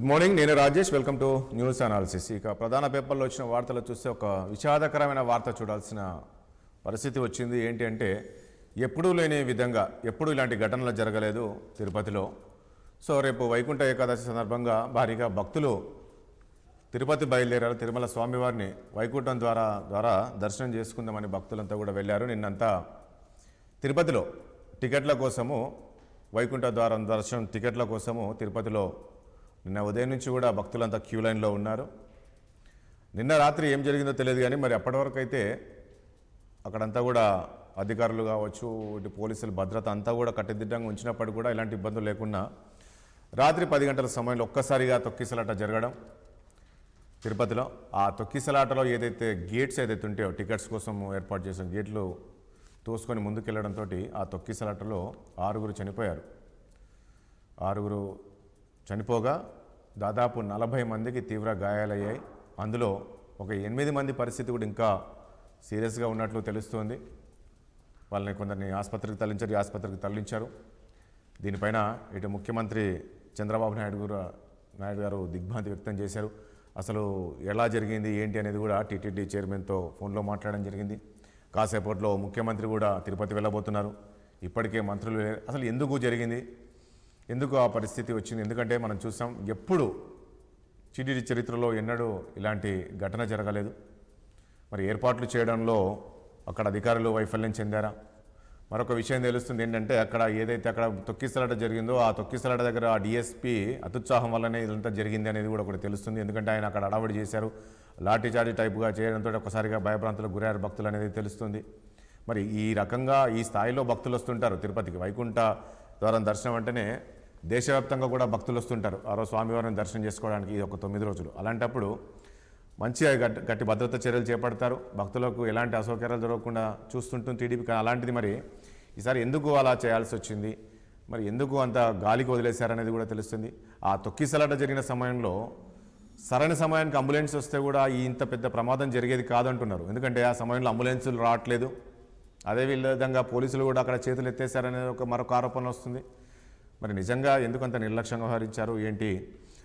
Morning, నేను Rajesh. Welcome to news analysis. ఇక ప్రధాన పేపర్లో వచ్చిన వార్తలు చూస్తే ఒక విషాదకరమైన వార్త చూడాల్సిన పరిస్థితి వచ్చింది. ఏంటి అంటే, ఎప్పుడూ లేని విధంగా ఎప్పుడూ ఇలాంటి ఘటనలు జరగలేదు తిరుపతిలో. సో రేపు వైకుంఠ ఏకాదశి సందర్భంగా భారీగా భక్తులు తిరుపతి బయలుదేరారు. తిరుమల స్వామివారిని వైకుంఠం ద్వారా దర్శనం చేసుకుందామని భక్తులంతా కూడా వెళ్ళారు. నిన్నంతా తిరుపతిలో టికెట్ల కోసము, వైకుంఠ ద్వారం దర్శనం టికెట్ల కోసము తిరుపతిలో నిన్న ఉదయం నుంచి కూడా భక్తులంతా క్యూ లైన్లో ఉన్నారు. నిన్న రాత్రి ఏం జరిగిందో తెలియదు, కానీ మరి అప్పటి వరకు అయితే అక్కడంతా కూడా అధికారులు కావచ్చు, ఇటు పోలీసుల భద్రత అంతా కూడా కట్టుదిట్టంగా ఉంచినప్పటికీ కూడా ఇలాంటి ఇబ్బందులు లేకుండా రాత్రి 10 గంటల సమయంలో ఒక్కసారిగా తొక్కిసలాట జరగడం తిరుపతిలో. ఆ తొక్కిసలాటలో ఏదైతే గేట్స్ ఏదైతే ఉంటాయో, టికెట్స్ కోసం ఏర్పాటు చేసిన గేట్లు తోసుకొని ముందుకెళ్లడంతో ఆ తొక్కిసలాటలో 6 చనిపోయారు. 6 చనిపోగా దాదాపు 40 మందికి తీవ్ర గాయాలయ్యాయి. అందులో ఒక 8 మంది పరిస్థితి కూడా ఇంకా సీరియస్గా ఉన్నట్లు తెలుస్తోంది. వాళ్ళని కొందరిని ఆసుపత్రికి తరలించారు. దీనిపైన ఇటు ముఖ్యమంత్రి చంద్రబాబు నాయుడు గారు దిగ్భ్రాంతి వ్యక్తం చేశారు. అసలు ఎలా జరిగింది ఏంటి అనేది కూడా టీటీడీ చైర్మన్తో ఫోన్లో మాట్లాడడం జరిగింది. కాసేపట్లో ముఖ్యమంత్రి కూడా తిరుపతి వెళ్ళబోతున్నారు. ఇప్పటికే మంత్రులు అసలు ఎందుకు జరిగింది, ఎందుకు ఆ పరిస్థితి వచ్చింది? ఎందుకంటే మనం చూసాం, ఎప్పుడు టీటీడీ చరిత్రలో ఎన్నడూ ఇలాంటి ఘటన జరగలేదు. మరి ఏర్పాట్లు చేయడంలో అక్కడ అధికారులు వైఫల్యం చెందారా? మరొక విషయం తెలుస్తుంది ఏంటంటే, అక్కడ తొక్కిసలాట జరిగిందో ఆ తొక్కిసలాట దగ్గర ఆ డిఎస్పీ అత్యుత్సాహం వల్లనే ఇదంతా జరిగింది అనేది కూడా ఒకటి తెలుస్తుంది. ఎందుకంటే ఆయన అక్కడ అడావిడి చేశారు, లాఠీచార్జీ టైపుగా చేయడంతో ఒకసారిగా భయభ్రాంతులకు గురయ్యారు భక్తులు అనేది తెలుస్తుంది. మరి ఈ రకంగా ఈ స్థాయిలో భక్తులు వస్తుంటారు తిరుపతికి. వైకుంఠ ద్వారం దర్శనం అంటేనే దేశవ్యాప్తంగా కూడా భక్తులు వస్తుంటారు ఆ రోజు స్వామివారిని దర్శనం చేసుకోవడానికి. ఇది ఒక 9 రోజులు. అలాంటప్పుడు మంచిగా గట్టి భద్రత చర్యలు చేపడతారు. భక్తులకు ఎలాంటి అసౌకర్యాలు జరగకుండా చూస్తుంటుంది టీడీపీ. అలాంటిది మరి ఈసారి ఎందుకు అలా చేయాల్సి వచ్చింది, మరి ఎందుకు అంత గాలికి వదిలేశారనేది కూడా తెలుస్తుంది. ఆ తొక్కిసలాట జరిగిన సమయంలో సరైన సమయానికి అంబులెన్స్ వస్తే కూడా ఇంత పెద్ద ప్రమాదం జరిగేది కాదంటున్నారు. ఎందుకంటే ఆ సమయంలో అంబులెన్సులు రావట్లేదు. అదే విధంగా పోలీసులు కూడా అక్కడ చేతులు ఎత్తేసారనేది మరొక ఆరోపణ వస్తుంది. మరి నిజంగా ఎందుకు అంత నిర్లక్ష్యంగా వ్యవహరించారు ఏంటి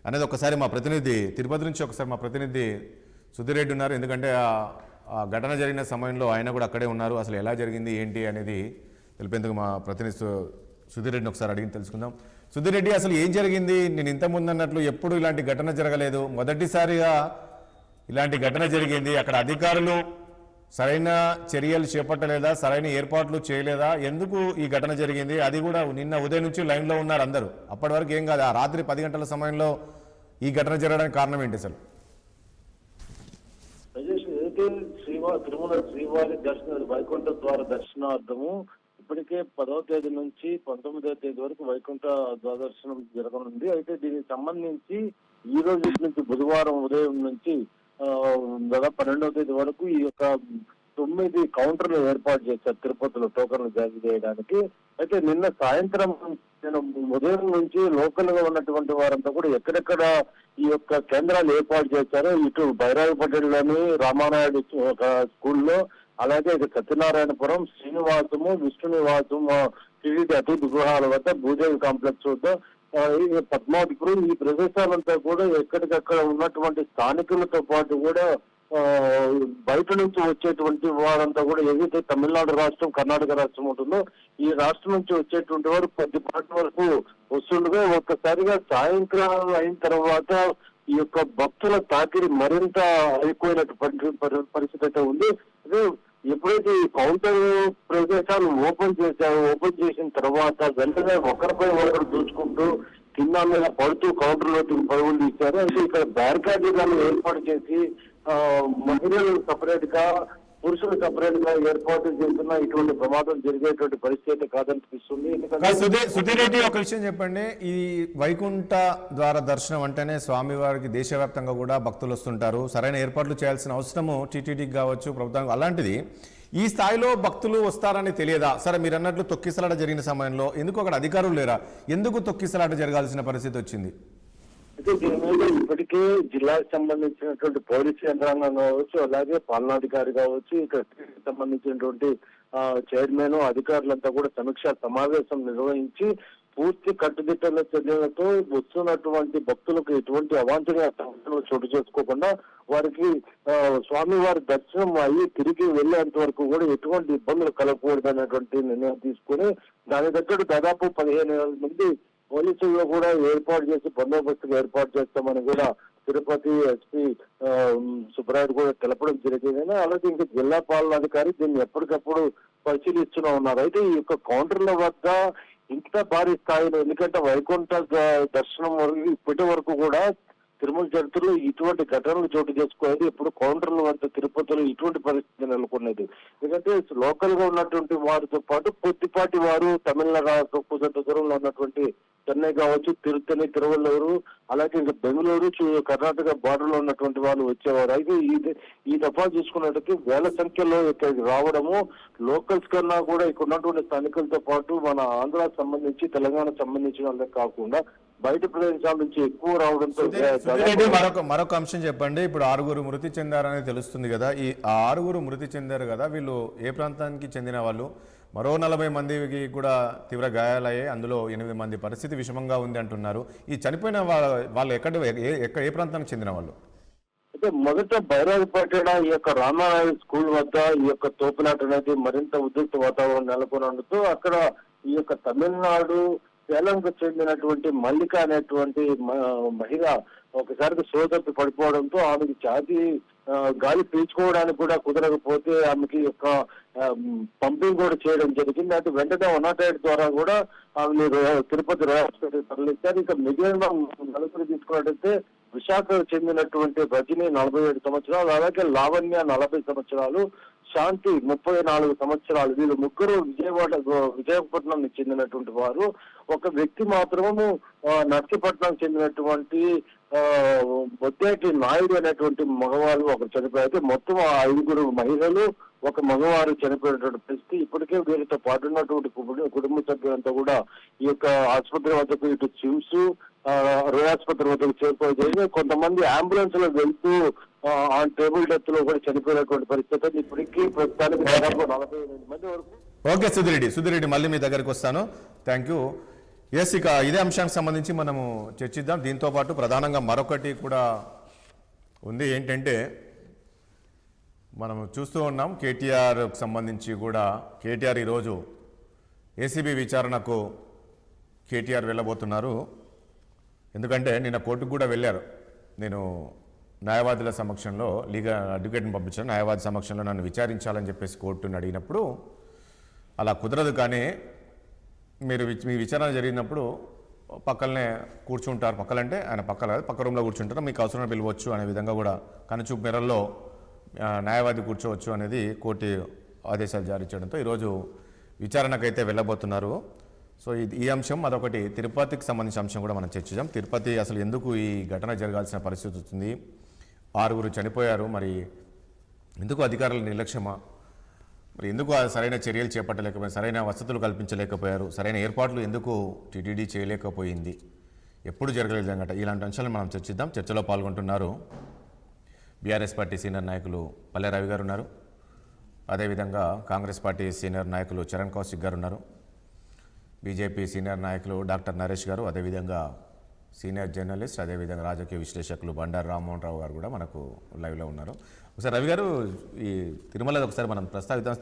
అనేది ఒకసారి మా ప్రతినిధి తిరుపతి నుంచి మా ప్రతినిధి సుధీర్ రెడ్డి ఉన్నారు. ఎందుకంటే ఆ ఘటన జరిగిన సమయంలో ఆయన కూడా అక్కడే ఉన్నారు. అసలు ఎలా జరిగింది ఏంటి అనేది తెలిపేందుకు మా ప్రతినిధి సుధీర్ రెడ్డిని ఒకసారి అడిగి తెలుసుకుందాం. సుధీర్ రెడ్డి, అసలు ఏం జరిగింది? నేను ఇంతకుముందు అన్నట్లు ఎప్పుడు ఇలాంటి ఘటన జరగలేదు, మొదటిసారిగా ఇలాంటి ఘటన జరిగింది. అక్కడ అధికారులు సరైన చర్యలు చేపట్టలేదా, సరైన ఏర్పాట్లు చేయలేదా? ఎందుకు ఈ ఘటన జరిగింది? అది కూడా నిన్న ఉదయం నుంచి లైన్లో ఉన్నారు అందరూ. అప్పటి వరకు ఏం కాదు, ఆ రాత్రి 10 గంటల సమయంలో ఈ ఘటన జరగడానికి కారణం ఏంటి అసలు? తిరుమల శ్రీవారి వైకుంఠ ద్వార దర్శనార్థము ఇప్పటికే 10వ తేదీ నుంచి 19వ తేదీ వరకు వైకుంఠ ద్వార దర్శనం జరగనుంది. అయితే దీనికి సంబంధించి ఈ రోజు నుంచి బుధవారం ఉదయం నుంచి దాదాపు 12వ తేదీ వరకు ఈ యొక్క 9 కౌంటర్లు ఏర్పాటు చేశారు తిరుపతిలో టోకన్లు జారీ చేయడానికి. అయితే నిన్న సాయంత్రం ఉదయం నుంచి లోకల్ గా ఉన్నటువంటి వారంతా కూడా ఎక్కడెక్కడ ఈ యొక్క కేంద్రాలు ఏర్పాటు చేశారో, ఇటు బైరాగపట్టణంలోని రామానాయుడు ఒక స్కూల్లో, అలాగే ఇక సత్యనారాయణపురం, శ్రీనివాసము, విష్ణు నివాసము, టీడీటీ అతిథి గృహాల వద్ద, భూదేవి కాంప్లెక్స్ వద్ద, పద్మావతిపురం, ఈ ప్రదేశాలంతా కూడా ఎక్కడికక్కడ ఉన్నటువంటి స్థానికులతో పాటు కూడా బయట నుంచి వచ్చేటువంటి వారంతా కూడా ఏదైతే తమిళనాడు రాష్ట్రం, కర్ణాటక రాష్ట్రం ఉంటుందో ఈ రాష్ట్రం నుంచి వచ్చేటువంటి వారు 10 వరకు వస్తుండగా ఒక్కసారిగా సాయంకాలం అయిన తర్వాత ఈ యొక్క భక్తుల తాకిడి మరింత ఎక్కువైనటువంటి పరిస్థితి అయితే ఉంది. అదే ఎప్పుడైతే ఈ కౌంటర్ ప్రదేశాలు ఓపెన్ చేసిన తర్వాత వెంటనే ఒకరిపై ఒకరు దూచుకుంటూ కింద మీద పడుతూ కౌంటర్లోకి పరుగులు తీశారు. అయితే ఇక్కడ బ్యారికేడ్లను ఏర్పాటు చేసి మహిళలు సపరేట్ గా, పురుషులు సపరేట్ గా ఏర్పాటు చేస్తున్న ఇటువంటి ప్రమాదం జరిగేటువంటి పరిస్థితి కాదనిపిస్తుంది. సుధీర్ రెడ్డి, ఒక విషయం చెప్పండి. ఈ వైకుంఠ ద్వార దర్శనం అంటేనే స్వామివారికి దేశవ్యాప్తంగా కూడా భక్తులు వస్తుంటారు. సరైన ఏర్పాట్లు చేయాల్సిన అవసరము టీటీడీకి కావచ్చు, ప్రభుత్వం. అలాంటిది ఈ స్థాయిలో భక్తులు వస్తారని తెలియదా? సరే, మీరు అన్నట్లు తొక్కిసలాట జరిగిన సమయంలో ఎందుకు అక్కడ అధికారులు లేరా? ఎందుకు తొక్కిసలాట జరగాల్సిన పరిస్థితి వచ్చింది? అయితే దీని మీద ఇప్పటికే జిల్లాకు సంబంధించినటువంటి పోలీసు యంత్రాంగం కావచ్చు, అలాగే పాలనాధికారి కావచ్చు, ఇక్కడ సంబంధించినటువంటి చైర్మన్, అధికారులంతా కూడా సమీక్షా సమావేశం నిర్వహించి పూర్తి కట్టుదిట్టల చర్యలతో వస్తున్నటువంటి భక్తులకు ఎటువంటి అవాంఛనీయ సంఘటనలు చోటు చేసుకోకుండా వారికి స్వామివారి దర్శనం అయ్యి తిరిగి వెళ్లేంత వరకు కూడా ఎటువంటి ఇబ్బందులు కలగకూడదు అనేటువంటి నిర్ణయం తీసుకుని దాని దగ్గర దాదాపు 15,000 మంది పోలీసుల్లో కూడా ఏర్పాటు చేసి బందోబస్తుగా ఏర్పాటు చేస్తామని కూడా తిరుపతి ఎస్పీ సుబ్రాయుడు కూడా తెలపడం జరిగింది. అలాగే ఇంకా జిల్లా పాలనాధికారి దీన్ని ఎప్పటికప్పుడు పరిశీలిస్తూనే ఉన్నారు. అయితే ఈ యొక్క కౌంటర్ల వద్ద ఇంత భారీ స్థాయిలో, ఎందుకంటే వైకుంఠ దర్శనం వరకు ఇప్పటి వరకు కూడా తిరుమల చరిత్రలో ఇటువంటి ఘటనలు చోటు చేసుకోలేదు. ఇప్పుడు కౌంటర్ల వద్ద తిరుపతిలో ఇటువంటి పరిస్థితి నెలకొన్నది. ఎందుకంటే లోకల్ గా ఉన్నటువంటి వారితో పాటు కొద్దిపాటి వారు తమిళనాడు కొంత దూరంలో ఉన్నటువంటి చెన్నై కావచ్చు, తిరుత్తని, తిరువల్లూరు, అలాగే ఇంకా బెంగళూరు, కర్ణాటక బార్డర్ లో ఉన్నటువంటి వాళ్ళు వచ్చేవారు. అయితే ఈ దఫా చూసుకున్నట్టు వేల సంఖ్యలో ఇక్కడికి రావడము లోకల్స్ కన్నా కూడా ఇక్కడ ఉన్నటువంటి స్థానికులతో పాటు మన ఆంధ్రాకి సంబంధించి, తెలంగాణకు సంబంధించిన వాళ్ళే కాకుండా బయట ప్రదేశాల నుంచి ఎక్కువ రావడంతో మరొక అంశం చెప్పండి. ఇప్పుడు 6 మృతి చెందారని తెలుస్తుంది కదా, ఈ 6 మృతి చెందారు కదా, వీళ్ళు ఏ ప్రాంతానికి చెందిన వాళ్ళు? మరో 40 మందికి కూడా తీవ్ర గాయాలయ్యాయి, అందులో 8 మంది పరిస్థితి విషమంగా ఉంది అంటున్నారు. ఈ చనిపోయిన వాళ్ళు ఏ ప్రాంతానికి చెందిన వాళ్ళు? అయితే మొదట బైరాజపేట ఈ యొక్క రామారాయ స్కూల్ వద్ద ఈ యొక్క తోపులాట అనేది మరింత ఉద్రిక్త వాతావరణం నెలకొనందుతూ అక్కడ ఈ యొక్క తమిళనాడు సేలంకు చెందినటువంటి మల్లిక అనేటువంటి మహిళ ఒకసారి సోదరి పడిపోవడంతో ఆమెకి గాలి పీల్చుకోవడానికి కూడా కుదరకపోతే ఆమెకి యొక్క పంపింగ్ కూడా చేయడం జరిగింది. అయితే వెంటనే 108 ద్వారా కూడా ఆమె తిరుపతి హాస్పిటల్ తరలించారు. ఇక మిగిలిన నలుగురు తీసుకున్నట్టయితే విశాఖకు చెందినటువంటి రజని 47 సంవత్సరాలు, అలాగే లావణ్య 40 సంవత్సరాలు, శాంతి 34 సంవత్సరాలు. వీళ్ళు ముగ్గురు విజయపట్నం చెందినటువంటి వారు. ఒక వ్యక్తి మాత్రము నర్సీపట్నం చెందినటువంటి బొద్దేటి నాయుడు అనేటువంటి మగవాళ్ళు ఒకరు చనిపోయారు. అయితే మొత్తం 5 మహిళలు, ఒక మగవారు చనిపోయినటువంటి పరిస్థితి. ఇప్పటికే వీరితో పాటు ఉన్నటువంటి కుటుంబ సభ్యులంతా కూడా ఈ యొక్క ఆసుపత్రి వద్దకు, ఇటు సిమ్స్ రోడ్ ఆసుపత్రి వద్దకు చేరుకోవడం, కొంతమంది అంబులెన్స్ లో వెళ్తూ ఆ టేబుల్ డెత్ లో కూడా చనిపోయినటువంటి పరిస్థితి. ఇప్పటికీ ప్రస్తుతానికి దాదాపు 48 మంది వరకు. ఓకే సుధిరెడ్డి, మళ్ళీ మీ దగ్గరికి వస్తాను. Thank you. ఎస్, ఇక ఇదే అంశానికి సంబంధించి మనము చర్చిద్దాం. దీంతో పాటు ప్రధానంగా మరొకటి కూడా ఉంది. ఏంటంటే మనం చూస్తూ ఉన్నాం కేటీఆర్కి సంబంధించి కూడా, కేటీఆర్ ఈరోజు ఏసీబీ విచారణకు కేటీఆర్ వెళ్ళబోతున్నారు. ఎందుకంటే నిన్న కోర్టుకు కూడా వెళ్ళారు. నేను న్యాయవాదుల సమక్షంలో అడ్వకేట్ని పంపించాను, న్యాయవాది సమక్షంలో నన్ను విచారించాలని చెప్పేసి కోర్టుని అడిగినప్పుడు అలా కుదరదు, కానీ మీ విచారణ జరిగినప్పుడు పక్కనే కూర్చుంటారు. పక్కలంటే ఆయన పక్క రూమ్లో కూర్చుంటారు, మీకు అవసరం పిలవచ్చు అనే విధంగా కూడా కనుచూపు మేరల్లో న్యాయవాది కూర్చోవచ్చు అనేది కోర్టు ఆదేశాలు జారీ చేయడంతో ఈరోజు విచారణకైతే వెళ్ళబోతున్నారు. సో ఈ అంశం అదొకటి. తిరుపతికి సంబంధించిన అంశం కూడా మనం చర్చిద్దాం. తిరుపతి అసలు ఎందుకు ఈ ఘటన జరగాల్సిన పరిస్థితి వస్తుంది? 6 చనిపోయారు, మరి ఎందుకు అధికారుల నిర్లక్ష్యమా? మరి ఎందుకు సరైన చర్యలు చేపట్టలేకపోయారు? సరైన వసతులు కల్పించలేకపోయారు? సరైన ఏర్పాట్లు ఎందుకు టీటీడీ చేయలేకపోయింది? ఎప్పుడు జరగలేదు అనమాట. ఇలాంటి అంశాలను మనం చర్చిద్దాం. చర్చలో పాల్గొంటున్నారు బీఆర్ఎస్ పార్టీ సీనియర్ నాయకులు పల్లె రవి గారు ఉన్నారు, అదేవిధంగా కాంగ్రెస్ పార్టీ సీనియర్ నాయకులు చరణ్ కౌశిక్ గారు ఉన్నారు, బీజేపీ సీనియర్ నాయకులు డాక్టర్ నరేష్ గారు, అదేవిధంగా సీనియర్ జర్నలిస్ట్, అదేవిధంగా రాజకీయ విశ్లేషకులు బండారు రామ్మోహన్ రావు గారు కూడా మనకు లైవ్లో ఉన్నారు. ఒకసారి రవి గారు, ఈ తిరుమల ఒకసారి మనం ప్రస్తావిద్దాం.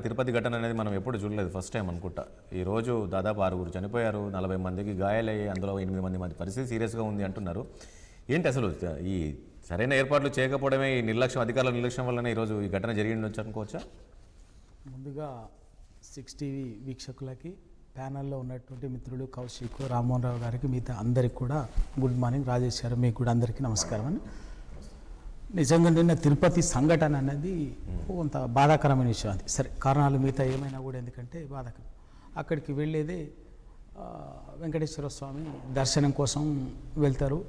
తిరుపతి ఘటన అనేది మనం ఎప్పుడు చూడలేదు, ఫస్ట్ టైం అనుకుంటా. ఈరోజు దాదాపు 6 చనిపోయారు, 40 మందికి గాయాలయ్యి, అందులో 8 మంది పరిస్థితి సీరియస్గా ఉంది అంటున్నారు. ఏంటి అసలు ఈ సరైన ఏర్పాట్లు చేయకపోవడమే, ఈ అధికారుల నిర్లక్ష్యం వల్లనే ఈరోజు ఈ ఘటన జరిగి ఉండొచ్చు అనుకోవచ్చా? ముందుగా 6 టీవీ వీక్షకులకి, ప్యానల్లో ఉన్నటువంటి మిత్రులు కౌశిక్, రామ్మోహన్ రావు గారికి, మిగతా అందరికి కూడా గుడ్ మార్నింగ్. రాజేష్ గారు, మీకు కూడా అందరికీ నమస్కారం అని. నిజంగా నిన్న తిరుపతి సంఘటన అనేది కొంత బాధాకరమైన విషయం. అది సరే, కారణాలు మిగతా ఏమైనా కూడా ఎందుకంటే బాధాకరం. అక్కడికి వెళ్ళేదే వెంకటేశ్వర స్వామి దర్శనం కోసం వెళ్తారు.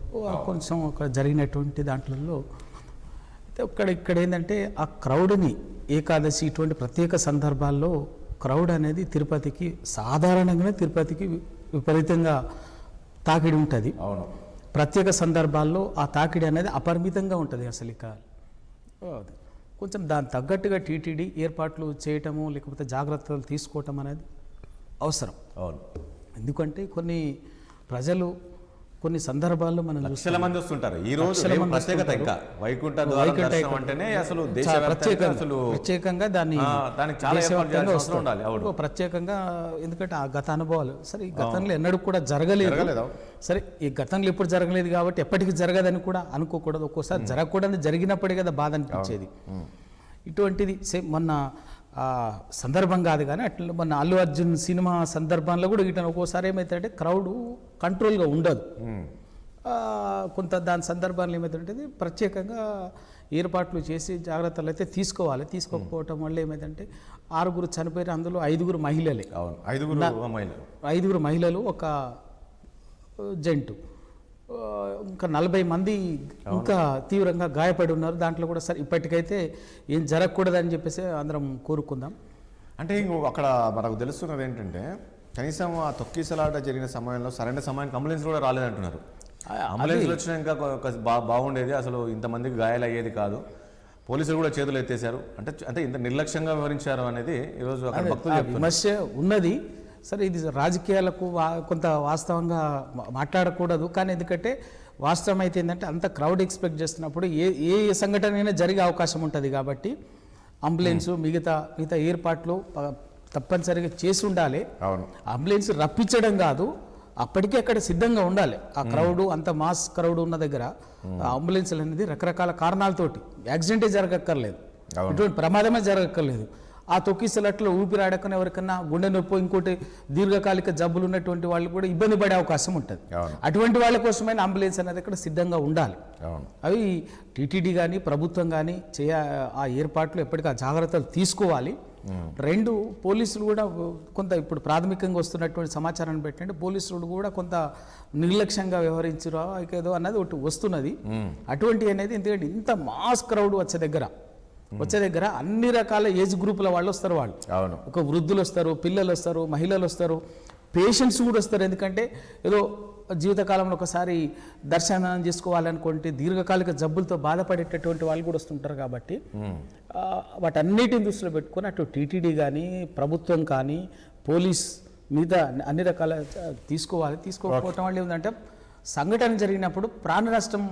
కొంచెం అక్కడ జరిగినటువంటి దాంట్లో ఇక్కడ ఏంటంటే ఆ క్రౌడ్ని, ఏకాదశి ఇటువంటి ప్రత్యేక సందర్భాల్లో క్రౌడ్ అనేది తిరుపతికి సాధారణంగానే విపరీతంగా తాకిడి ఉంటుంది. అవును, ప్రత్యేక సందర్భాల్లో ఆ తాకిడి అనేది అపరిమితంగా ఉంటుంది. అసలు ఇక కొంచెం దాని తగ్గట్టుగా టీటీడీ ఏర్పాట్లు చేయటము, లేకపోతే జాగ్రత్తలు తీసుకోవటం అనేది అవసరం. అవును. ఎందుకంటే కొన్ని ప్రజలు కొన్ని సందర్భాల్లో మనం లక్షల మంది వస్తుంటారు ఈ రోజు లక్షల రేపు మంది ప్రత్యేకత ఇంకా వైకుంఠ ద్వారం దర్శనం అంటేనే అసలు దేశవ్యాప్తంగా అసలు ప్రత్యేకంగా దాన్ని దానికి చాలా ఏర్పాటు దేశవ్యాప్తంగా చేయాల్సిన అవసరం వస్తారు. ఉండాలి. అవును. ప్రత్యేకంగా ఎందుకంటే ఆ గత అనుభవాలు సరే ఈ గతంలో ఎన్నడూ కూడా జరగలేదు. జరగలేదు. సరే ఈ గతంలో ఎప్పుడు జరగలేదు కాబట్టి ఎప్పటికీ జరగదని కూడా అనుకోకూడదు. ఒక్కోసారి జరగకూడదు, జరిగినప్పుడే కదా బాధ అనిపించేది. ఇటువంటిది సేమ్ మొన్న సందర్భం కాదు కానీ అట్లా మొన్న అల్లు అర్జున్ సినిమా సందర్భంలో కూడా ఇట్లా ఒక్కోసారి ఏమవుతుందంటే క్రౌడ్ కంట్రోల్గా ఉండదు. కొంత దాని సందర్భాల్లో ఏమవుతుంటే ప్రత్యేకంగా ఏర్పాట్లు చేసి జాగ్రత్తలు అయితే తీసుకోవాలి. తీసుకోకపోవటం వల్ల ఏమైందంటే 6 చనిపోయారు, అందులో 5 మహిళలే. అవును, 5 మహిళలు, 5 మహిళలు, ఒక జంటు, ఇంకా 40 మంది ఇంకా తీవ్రంగా గాయపడి ఉన్నారు. దాంట్లో కూడా సరే ఇప్పటికైతే ఏం జరగకూడదని చెప్పేసి అందరం కోరుకుందాం. అంటే అక్కడ మనకు తెలుస్తున్నది ఏంటంటే కనీసం ఆ తొక్కిసలాట జరిగిన సమయంలో సరైన సమయానికి అంబులెన్స్ కూడా రాలేదంటున్నారు. అంబులెన్స్ వచ్చినా ఇంకా బాగుండేది, అసలు ఇంతమందికి గాయాలు అయ్యేది కాదు. పోలీసులు కూడా చేతులు ఎత్తేశారు. అంటే ఇంత నిర్లక్ష్యంగా వివరించారు అనేది ఈరోజు అక్కడ భక్తులు చెప్తున్నారు. విమర్శ ఉన్నది. సరే ఇది రాజకీయాలకు కొంత వాస్తవంగా మాట్లాడకూడదు, కానీ ఎందుకంటే వాస్తవం అయితే ఏంటంటే అంత క్రౌడ్ ఎక్స్పెక్ట్ చేస్తున్నప్పుడు ఏ సంఘటన అయినా జరిగే అవకాశం ఉంటుంది. కాబట్టి అంబులెన్సు మిగతా ఏర్పాట్లు తప్పనిసరిగా చేసి ఉండాలి. అవును, అంబులెన్స్ రప్పించడం కాదు, అప్పటికే అక్కడ సిద్ధంగా ఉండాలి. ఆ క్రౌడ్ అంత మాస్ క్రౌడ్ ఉన్న దగ్గర అంబులెన్స్లు అనేది రకరకాల కారణాలతోటి యాక్సిడెంటే జరగక్కర్లేదు, ఇటువంటి ప్రమాదమే జరగక్కర్లేదు. ఆ తొక్కిసలట్లో ఊపిరాడకనే ఎవరికన్నా గుండె నొప్పి ఇంకోటి దీర్ఘకాలిక జబ్బులు ఉన్నటువంటి వాళ్ళు కూడా ఇబ్బంది పడే అవకాశం ఉంటుంది. అటువంటి వాళ్ళ కోసమైనా అంబులెన్స్ అనేది ఇక్కడ సిద్ధంగా ఉండాలి. అవి టీటీడీ కానీ ప్రభుత్వం కానీ ఆ ఏర్పాట్లు ఎప్పటికీ ఆ జాగ్రత్తలు తీసుకోవాలి. 2 పోలీసులు కూడా కొంత ఇప్పుడు ప్రాథమికంగా వస్తున్నటువంటి సమాచారాన్ని పెట్టండి, పోలీసులు కూడా కొంత నిర్లక్ష్యంగా వ్యవహరించారో ఏదో అన్నది ఒకటి వస్తున్నది. అటువంటి అనేది ఎందుకంటే ఇంత మాస్ క్రౌడ్ వచ్చే దగ్గర అన్ని రకాల ఏజ్ గ్రూపుల వాళ్ళు వస్తారు. వాళ్ళు ఒక వృద్ధులు వస్తారు, పిల్లలు వస్తారు, మహిళలు వస్తారు, పేషెంట్స్ కూడా వస్తారు. ఎందుకంటే ఏదో జీవితకాలంలో ఒకసారి దర్శనం చేసుకోవాలనుకుంటే దీర్ఘకాలిక జబ్బులతో బాధపడేటటువంటి వాళ్ళు కూడా వస్తుంటారు. కాబట్టి వాటన్నిటిని దృష్టిలో పెట్టుకొని అటు టీటీడీ కానీ ప్రభుత్వం కానీ పోలీస్ మీద అన్ని రకాల తీసుకోకపోవటం వల్ల ఏంటంటే సంఘటన జరిగినప్పుడు ప్రాణ నష్టం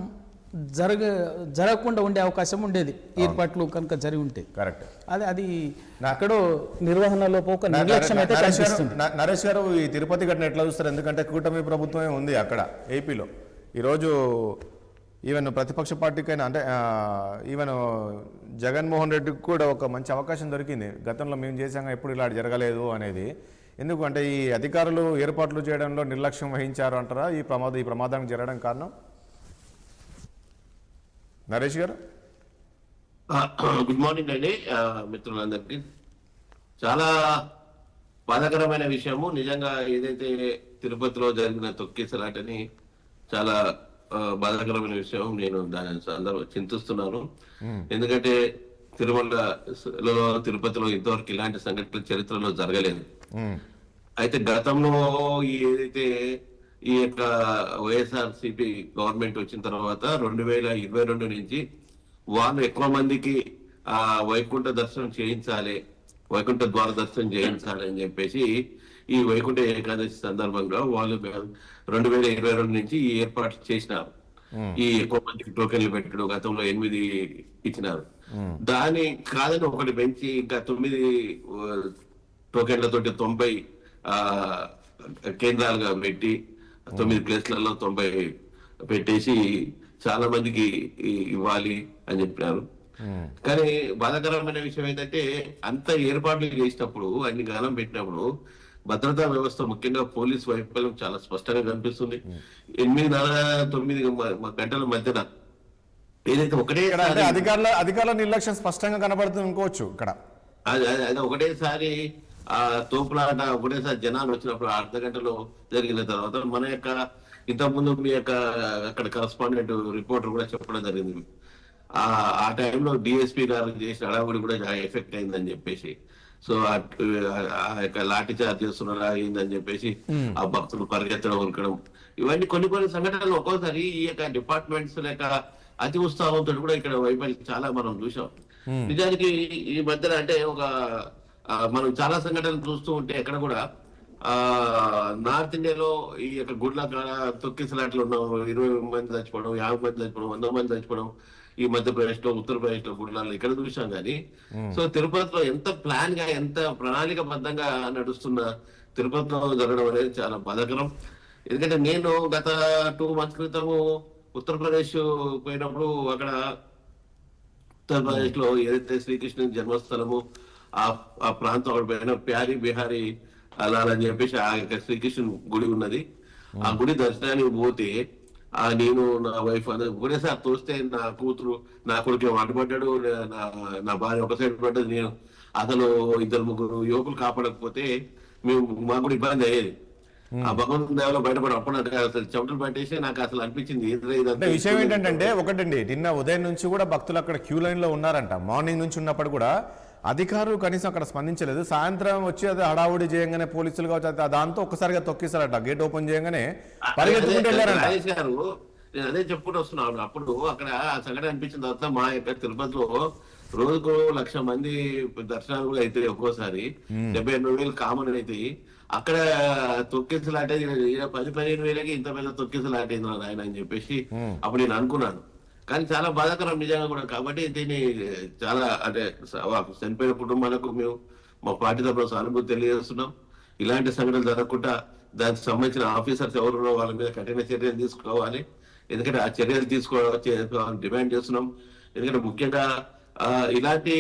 జరగకుండా ఉండే అవకాశం ఉండేది, ఏర్పాట్లు కనుక జరిగి ఉంటే. కరెక్ట్. అది ఎక్కడో నిర్వహణలో ఒక నిర్లక్ష్యం అయితే కనిపిస్తుంది. నరేష్ గారు, ఈ తిరుపతి ఘటన ఎట్లా చూస్తారు? ఎందుకంటే కూటమి ప్రభుత్వమే ఉంది అక్కడ ఏపీలో. ఈరోజు ఈవెన్ ప్రతిపక్ష పార్టీకైనా అంటే ఈవెన్ జగన్మోహన్ రెడ్డికి కూడా ఒక మంచి అవకాశం దొరికింది. గతంలో మేము చేసాక ఎప్పుడు ఇలా జరగలేదు అనేది. ఎందుకంటే ఈ అధికారులు ఏర్పాట్లు చేయడంలో నిర్లక్ష్యం వహించారు అంటారా ఈ ప్రమాదానికి జరగడం కారణం? నరేష్ గారు, గుడ్ మార్నింగ్ అండి మిత్రులందరికీ. చాలా బాధాకరమైన విషయము నిజంగా. ఏదైతే తిరుపతిలో జరిగిన తొక్కిసలాటని చాలా బాధాకరమైన విషయం. నేను దాని చింతిస్తున్నాను. ఎందుకంటే తిరుపతిలో ఇంతవరకు ఇలాంటి సంఘటనలు చరిత్రలో జరగలేదు. అయితే గతంలో ఏదైతే ఈ యొక్క వైఎస్ఆర్సీపీ గవర్నమెంట్ వచ్చిన తర్వాత 2022 నుంచి వాళ్ళు ఎక్కువ మందికి వైకుంఠ దర్శనం చేయించాలి, వైకుంఠ ద్వార దర్శనం చేయించాలి అని చెప్పేసి ఈ వైకుంఠ ఏకాదశి సందర్భంగా వాళ్ళు 2022 నుంచి ఈ ఏర్పాట్లు చేసినారు. ఈ ఎక్కువ మందికి టోకెన్లు పెట్టడం, గతంలో 8 ఇచ్చినారు. దాని కాదని ఒకటి పెంచి ఇంకా 9 టోకెన్లతోటి 90 కేంద్రాలుగా పెట్టి 9 ప్లేస్లలో 90 పెట్టేసి చాలా మందికి ఇవ్వాలి అని చెప్పినారు. కానీ బాధాకరమైన విషయం ఏంటంటే అంత ఏర్పాట్లు చేసినప్పుడు, అన్ని గానం పెట్టినప్పుడు భద్రతా వ్యవస్థ ముఖ్యంగా పోలీస్ వైఫల్యం చాలా స్పష్టంగా కనిపిస్తుంది. 8-9 గంటల మధ్యన ఏదైతే ఒకటే అధికారుల నిర్లక్ష్యం స్పష్టంగా కనబడుతుంది అనుకోవచ్చు. ఇక్కడ అది ఒకటేసారి ఆ తోపులాట ఒకటేసారి జనాలు వచ్చినప్పుడు అర్ధ గంటలో జరిగిన తర్వాత మన యొక్క ఇంతకుముందు మీ యొక్క అక్కడ కరస్పాండెంట్ రిపోర్టర్ కూడా చెప్పడం జరిగింది. ఆ టైంలో డిఎస్పీ గారు చేసిన అడవుడు కూడా ఎఫెక్ట్ అయిందని చెప్పేసి, సో ఆ యొక్క లాఠీ చార్జ్ చేస్తున్నారు అయిందని చెప్పేసి ఆ భక్తులు పరిగెత్తడం ఉరకడం, ఇవన్నీ కొన్ని సంఘటనలు ఒక్కోసారి ఈ యొక్క డిపార్ట్మెంట్స్ లేక అతి ఉత్సాహంతో కూడా ఇక్కడ వైఫల్యం చాలా మనం చూసాం. నిజానికి ఈ మధ్యన అంటే మనం చాలా సంఘటనలు చూస్తూ ఉంటే ఎక్కడ కూడా నార్త్ ఇండియాలో ఈ యొక్క గుడ్ల కాడ తొక్కిసలాట్లు ఉన్న 20 మంది చచ్చిపోవడం, 50 మంది చచ్చిపోవడం, 100 మంది చచ్చిపోవడం ఈ మధ్యప్రదేశ్ లో, ఉత్తరప్రదేశ్ లో గుడ్లలో ఇక్కడ చూసాం కానీ, సో తిరుపతిలో ఎంత ప్లాన్ గా, ఎంత ప్రణాళికబద్ధంగా నడుస్తున్న తిరుపతిలో జరగడం అనేది చాలా బాధాకరం. ఎందుకంటే నేను గత 2 months క్రితము ఉత్తరప్రదేశ్ పోయినప్పుడు అక్కడ ఉత్తరప్రదేశ్ లో ఏదైతే శ్రీకృష్ణుని జన్మస్థలము ఆ ప్రాంతం అక్కడ పోయిన ప్యారి బిహారీ అలా అని చెప్పేసి ఆ యొక్క శ్రీకృష్ణుని గుడి ఉన్నది. ఆ గుడి దర్శనానికి పోతే నేను నా వైఫ్ అందరూ ఒకటేసారి తోస్తే నా కూతురు నా కొడుకు అడ్డుపడ్డాడు, నా భార్య ఒక సైడ్ పడ్డది. నేను అసలు 2-3 యువకులు కాపాడకపోతే మాకు కూడా ఇబ్బంది అయ్యేది. ఆ భగవంతుని దేవలో బయటపడి అప్పుడు అసలు చెమటలు పట్టేసి నాకు అసలు అనిపించింది అంటే విషయం ఏంటంటే ఒకటండి, నిన్న ఉదయం నుంచి కూడా భక్తులు అక్కడ క్యూ లైన్ లో ఉన్నారంట. మార్నింగ్ నుంచి ఉన్నప్పుడు కూడా అధికారులు కనీసం అక్కడ స్పందించలేదు. సాయంత్రం వచ్చి అది హడావుడి చేయగానే పోలీసులు కావచ్చు దాంతో ఒక్కసారిగా తొక్కిస్తారట. గేట్ ఓపెన్ చేయగానే పరిగెత్తుకుంటూ వెళ్ళారంట. రాజేష్ గారు, నేను అదే చెప్పుకుంటూ వస్తున్నాను. అప్పుడు అక్కడ ఆ సంఘటన అనిపించిన తర్వాత మా యొక్క తిరుపతిలో రోజుకు 1,00,000 మంది దర్శనాలు కూడా అయితే ఒక్కోసారి 78,000 కామన్ అయితే అక్కడ తొక్కిసలాటే 10-15 వేలకి ఇంత పెద్ద తొక్కిసలాటైంది ఆయన అని చెప్పేసి అప్పుడు నేను అనుకున్నాను. కానీ చాలా బాధాకరం నిజంగా కూడా. కాబట్టి దీన్ని చాలా అంటే చనిపోయిన కుటుంబాలకు మేము మా పార్టీ తరఫున సానుభూతి తెలియజేస్తున్నాం. ఇలాంటి సంఘటనలు జరగకుండా దానికి సంబంధించిన ఆఫీసర్స్ ఎవరున్నో వాళ్ళ మీద కఠిన చర్యలు తీసుకోవాలి. ఎందుకంటే ఆ చర్యలు తీసుకోవాలని డిమాండ్ చేస్తున్నాం. ఎందుకంటే ముఖ్యంగా ఇలాంటి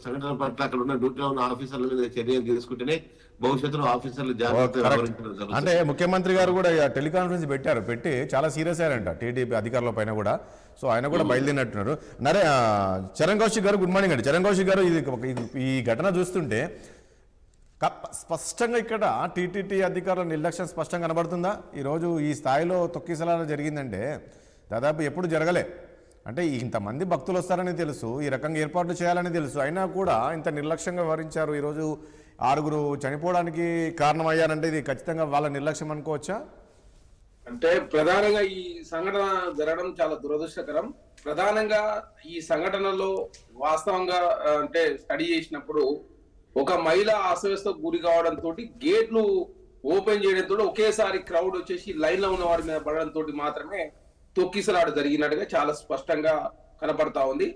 సంఘటనల పట్ల అక్కడ ఉన్న డ్యూటీలో ఉన్న ఆఫీసర్ల మీద చర్యలు తీసుకుంటేనే భవిష్యత్తులో ఆఫీసర్లు జాగ్రత్తగా. అంటే ముఖ్యమంత్రి గారు కూడా టెలికాన్ఫరెన్స్ పెట్టి చాలా సీరియస్ అయ్యారంట టీడీపీ అధికారుల పైన కూడా. సో ఆయన కూడా బయలుదేరినట్టున్నారు. చరణ్ కౌశిక్ గారు, గుడ్ మార్నింగ్ అండి. చరణ్ కౌశిక్ గారు, ఈ ఘటన చూస్తుంటే స్పష్టంగా ఇక్కడ టీటీడీ అధికారుల నిర్లక్ష్యం స్పష్టంగా కనబడుతుందా? ఈరోజు ఈ స్థాయిలో తొక్కిసలాట జరిగిందంటే దాదాపు ఎప్పుడు జరగలే. అంటే ఇంతమంది భక్తులు వస్తారని తెలుసు, ఈ రకంగా ఏర్పాట్లు చేయాలని తెలుసు, అయినా కూడా ఇంత నిర్లక్ష్యంగా వ్యవహరించారు. ఈరోజు 6 చనిపోవడానికి కారణమయ్యారంటే ఇది ఖచ్చితంగా వాళ్ళ నిర్లక్ష్యం అనుకోవచ్చా? అంటే ప్రధానంగా ఈ సంఘటన జరగడం చాలా దురదృష్టకరం. ప్రధానంగా ఈ సంఘటనలో వాస్తవంగా అంటే స్టడీ చేసినప్పుడు ఒక మహిళ అస్తవ్యస్తకు గురి కావడంతో గేట్లు ఓపెన్ చేయడంతో ఒకేసారి క్రౌడ్ వచ్చేసి లైన్ లో ఉన్న వారి మీద పడడంతో మాత్రమే తొక్కిసలాట జరిగినట్టుగా చాలా స్పష్టంగా కనపడతా ఉంది.